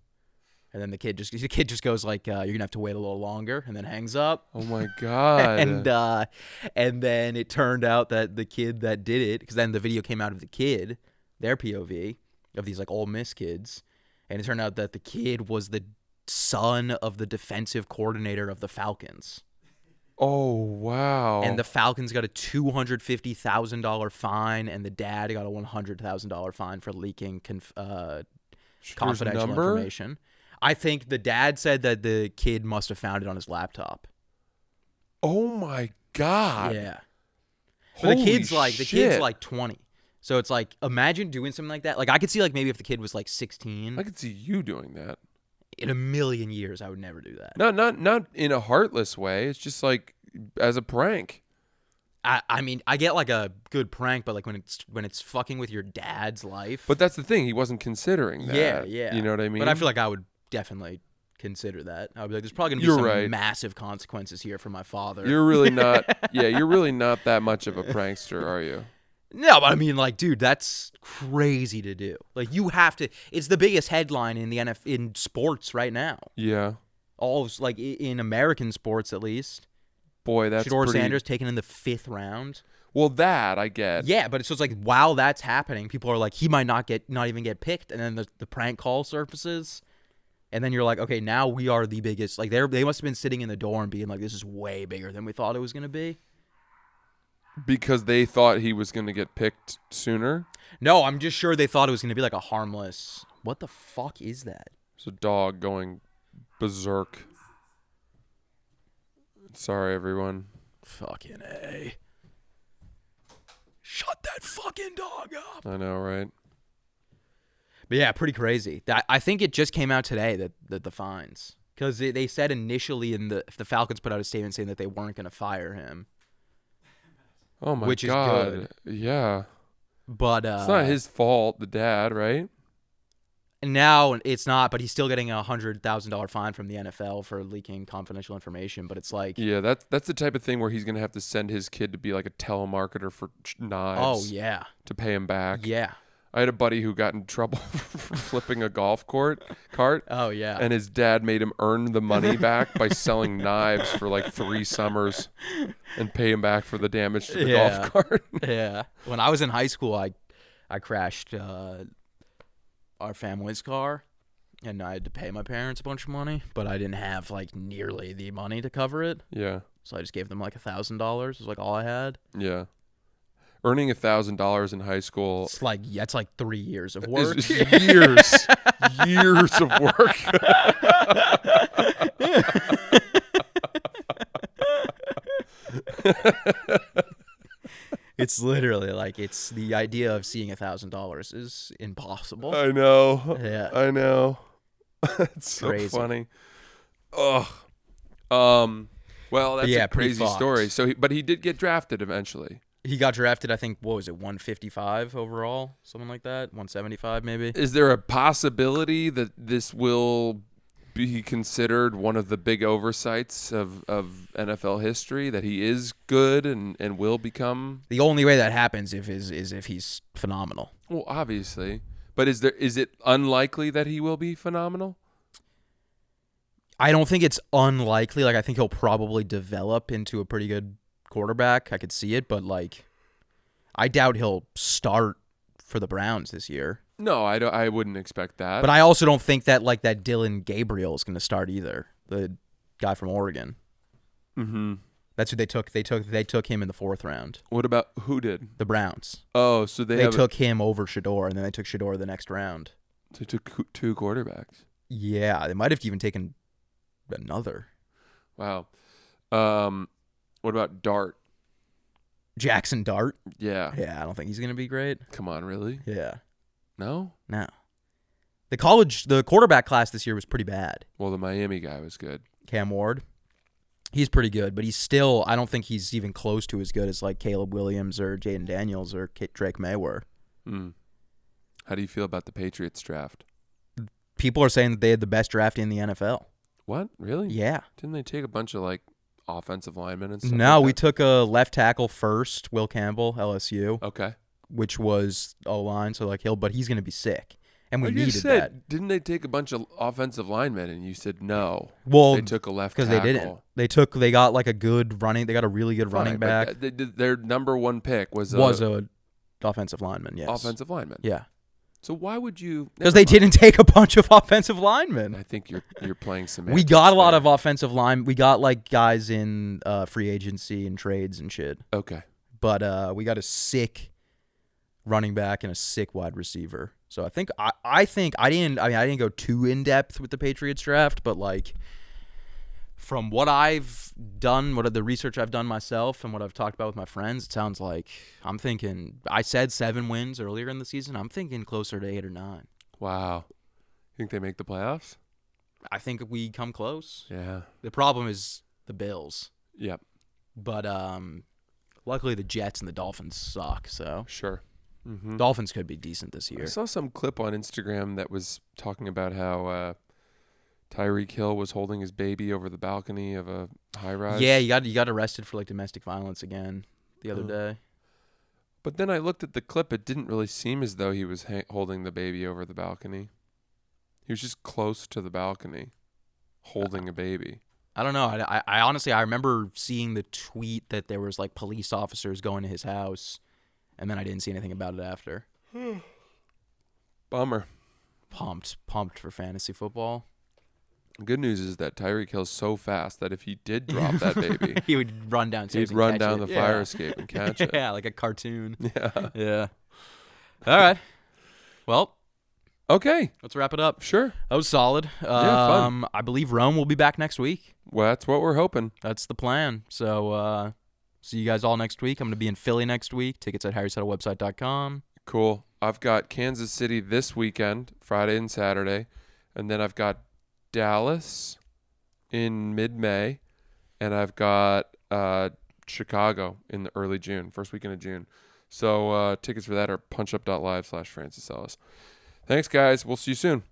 [SPEAKER 2] And then the kid just goes like, "You're gonna have to wait a little longer," and then hangs up.
[SPEAKER 1] Oh my god.
[SPEAKER 2] And then it turned out that the kid that did it, because then the video came out of the kid, their POV of these like Ole Miss kids, and it turned out that the kid was the son of the defensive coordinator of the Falcons.
[SPEAKER 1] Oh wow.
[SPEAKER 2] And the Falcons got a $250,000 fine, and the dad got a $100,000 fine for leaking confidential information. I think the dad said that the kid must have found it on his laptop.
[SPEAKER 1] Oh my god.
[SPEAKER 2] Yeah. But the kid's
[SPEAKER 1] shit.
[SPEAKER 2] like 20. So it's like, imagine doing something like that. Like I could see like maybe if the kid was like 16.
[SPEAKER 1] I could see you doing that.
[SPEAKER 2] In a million years, I would never do that.
[SPEAKER 1] No, not in a heartless way. It's just like as a prank.
[SPEAKER 2] I mean, I get like a good prank, but like when it's fucking with your dad's life.
[SPEAKER 1] But that's the thing. He wasn't considering that.
[SPEAKER 2] Yeah.
[SPEAKER 1] You know what I mean?
[SPEAKER 2] But I feel like I would definitely consider that. I'd be like, there's probably gonna be some massive consequences here for my father.
[SPEAKER 1] You're really not. Yeah, you're really not that much of a prankster, are you?
[SPEAKER 2] No, but I mean, like, dude, that's crazy to do. Like, you have to. It's the biggest headline in the in sports right now.
[SPEAKER 1] Yeah.
[SPEAKER 2] All of, like in American sports, at least.
[SPEAKER 1] Boy, that's
[SPEAKER 2] Shedeur
[SPEAKER 1] pretty...
[SPEAKER 2] Sanders taken in the 5th round.
[SPEAKER 1] Well, that I get.
[SPEAKER 2] Yeah, but it's just like while that's happening, people are like, he might not even get picked, and then the prank call surfaces, and then you're like, okay, now we are the biggest. Like they must have been sitting in the door and being like, this is way bigger than we thought it was gonna be.
[SPEAKER 1] Because they thought he was gonna get picked sooner.
[SPEAKER 2] No, I'm just sure they thought it was gonna be like a harmless. What the fuck is that?
[SPEAKER 1] It's a dog going berserk. Sorry, everyone.
[SPEAKER 2] Fucking A. Shut that fucking dog up.
[SPEAKER 1] I know, right?
[SPEAKER 2] But yeah, pretty crazy. I think it just came out today that the fines. Because they said initially the Falcons put out a statement saying that they weren't going to fire him.
[SPEAKER 1] Oh my
[SPEAKER 2] which
[SPEAKER 1] god.
[SPEAKER 2] Is good.
[SPEAKER 1] Yeah.
[SPEAKER 2] But
[SPEAKER 1] it's not his fault, the dad, right?
[SPEAKER 2] Now it's not, but he's still getting a $100,000 fine from the NFL for leaking confidential information. But it's like,
[SPEAKER 1] yeah, that's the type of thing where he's gonna have to send his kid to be like a telemarketer for knives.
[SPEAKER 2] Oh yeah,
[SPEAKER 1] to pay him back.
[SPEAKER 2] Yeah,
[SPEAKER 1] I had a buddy who got in trouble for flipping a golf cart.
[SPEAKER 2] Oh yeah,
[SPEAKER 1] and his dad made him earn the money back by selling knives for like 3 summers, and pay him back for the damage to the golf cart.
[SPEAKER 2] Yeah, when I was in high school, I crashed our family's car, and I had to pay my parents a bunch of money, but I didn't have like nearly the money to cover it.
[SPEAKER 1] Yeah.
[SPEAKER 2] So I just gave them like $1,000. It was like all I had.
[SPEAKER 1] Yeah. Earning $1,000 in high school.
[SPEAKER 2] It's like that's like 3 years of work.
[SPEAKER 1] Is years of work.
[SPEAKER 2] It's literally like it's the idea of seeing $1,000 is impossible.
[SPEAKER 1] I know.
[SPEAKER 2] Yeah.
[SPEAKER 1] I know. It's so
[SPEAKER 2] Crazy.
[SPEAKER 1] funny. Ugh. Well, that's a crazy story. So, but he did get drafted eventually.
[SPEAKER 2] He got drafted, I think, what was it, 155 overall? Something like that? 175 maybe?
[SPEAKER 1] Is there a possibility that this will be considered one of the big oversights of NFL history, that he is good and will become?
[SPEAKER 2] The only way that happens is if he's phenomenal.
[SPEAKER 1] Well, obviously. But is it unlikely that he will be phenomenal?
[SPEAKER 2] I don't think it's unlikely. Like, I think he'll probably develop into a pretty good quarterback. I could see it, but like, I doubt he'll start for the Browns this year.
[SPEAKER 1] No, I wouldn't expect that.
[SPEAKER 2] But I also don't think that like that Dylan Gabriel is going to start either. The guy from Oregon.
[SPEAKER 1] Mm-hmm.
[SPEAKER 2] That's who they took. They took him in the 4th round.
[SPEAKER 1] What about who did?
[SPEAKER 2] The Browns.
[SPEAKER 1] Oh, so they
[SPEAKER 2] took him over Shedeur, and then they took Shedeur the next round.
[SPEAKER 1] So they took 2 quarterbacks.
[SPEAKER 2] Yeah, they might have even taken another.
[SPEAKER 1] Wow. What about Dart?
[SPEAKER 2] Jackson Dart?
[SPEAKER 1] Yeah.
[SPEAKER 2] Yeah, I don't think he's going to be great.
[SPEAKER 1] Come on, really?
[SPEAKER 2] Yeah.
[SPEAKER 1] No?
[SPEAKER 2] No. The quarterback class this year was pretty bad.
[SPEAKER 1] Well, the Miami guy was good.
[SPEAKER 2] Cam Ward. He's pretty good, but he's still, I don't think he's even close to as good as like Caleb Williams or Jaden Daniels or Drake May were.
[SPEAKER 1] How do you feel about the Patriots draft?
[SPEAKER 2] People are saying that they had the best draft in the NFL.
[SPEAKER 1] What? Really?
[SPEAKER 2] Yeah.
[SPEAKER 1] Didn't they take a bunch of like offensive linemen and stuff?
[SPEAKER 2] No,
[SPEAKER 1] like
[SPEAKER 2] we took a left tackle first, Will Campbell, LSU.
[SPEAKER 1] Okay.
[SPEAKER 2] Which was O-line, so like but he's going to be sick. and we
[SPEAKER 1] I
[SPEAKER 2] needed
[SPEAKER 1] just said,
[SPEAKER 2] that.
[SPEAKER 1] didn't they take a bunch of offensive linemen? And you said no.
[SPEAKER 2] Well,
[SPEAKER 1] They took a left
[SPEAKER 2] because
[SPEAKER 1] tackle.
[SPEAKER 2] they didn't. They got like a good running. They got a really good running
[SPEAKER 1] Fine,
[SPEAKER 2] back.
[SPEAKER 1] but their number one pick was
[SPEAKER 2] a offensive lineman. Yes.
[SPEAKER 1] offensive lineman.
[SPEAKER 2] Yeah.
[SPEAKER 1] So why would you?
[SPEAKER 2] Because they didn't take a bunch of offensive linemen.
[SPEAKER 1] I think you're playing some.
[SPEAKER 2] We got a lot of offensive line. We got like guys in free agency and trades and shit.
[SPEAKER 1] Okay.
[SPEAKER 2] But we got a sick running back and a sick wide receiver. So I didn't go too in depth with the Patriots draft, but like from what I've done, what the research I've done myself, and what I've talked about with my friends, it sounds like I'm thinking. I said 7 wins earlier in the season. I'm thinking closer to 8 or 9.
[SPEAKER 1] Wow. Think they make the playoffs?
[SPEAKER 2] I think we come close.
[SPEAKER 1] Yeah.
[SPEAKER 2] The problem is the Bills.
[SPEAKER 1] Yep.
[SPEAKER 2] But luckily the Jets and the Dolphins suck. So
[SPEAKER 1] Sure. Mm-hmm.
[SPEAKER 2] Dolphins could be decent this year.
[SPEAKER 1] I saw some clip on Instagram that was talking about how Tyreek Hill was holding his baby over the balcony of a high rise.
[SPEAKER 2] Yeah, you got arrested for like domestic violence again the other day.
[SPEAKER 1] But then I looked at the clip. It didn't really seem as though he was holding the baby over the balcony. He was just close to the balcony, holding a baby.
[SPEAKER 2] I don't know. I honestly, I remember seeing the tweet that there was like police officers going to his house, and then I didn't see anything about it after.
[SPEAKER 1] Bummer.
[SPEAKER 2] Pumped for fantasy football.
[SPEAKER 1] Good news is that Tyreek Hill's so fast that if he did drop that baby,
[SPEAKER 2] he would run downstairs.
[SPEAKER 1] He'd run
[SPEAKER 2] catch
[SPEAKER 1] down
[SPEAKER 2] it.
[SPEAKER 1] the fire escape and catch it.
[SPEAKER 2] Yeah, like a cartoon.
[SPEAKER 1] Yeah.
[SPEAKER 2] Yeah. All right. Well,
[SPEAKER 1] okay.
[SPEAKER 2] let's wrap it up.
[SPEAKER 1] Sure.
[SPEAKER 2] That was solid.
[SPEAKER 1] Fun.
[SPEAKER 2] I believe Rome will be back next week.
[SPEAKER 1] Well, that's what we're hoping.
[SPEAKER 2] That's the plan. So, see you guys all next week. I'm going to be in Philly next week. Tickets at harrysettlewebsite.com.
[SPEAKER 1] Cool. I've got Kansas City this weekend, Friday and Saturday. And then I've got Dallas in mid-May. And I've got Chicago in the early June, first weekend of June. So tickets for that are punchup.live/Francis Ellis. Thanks, guys. We'll see you soon.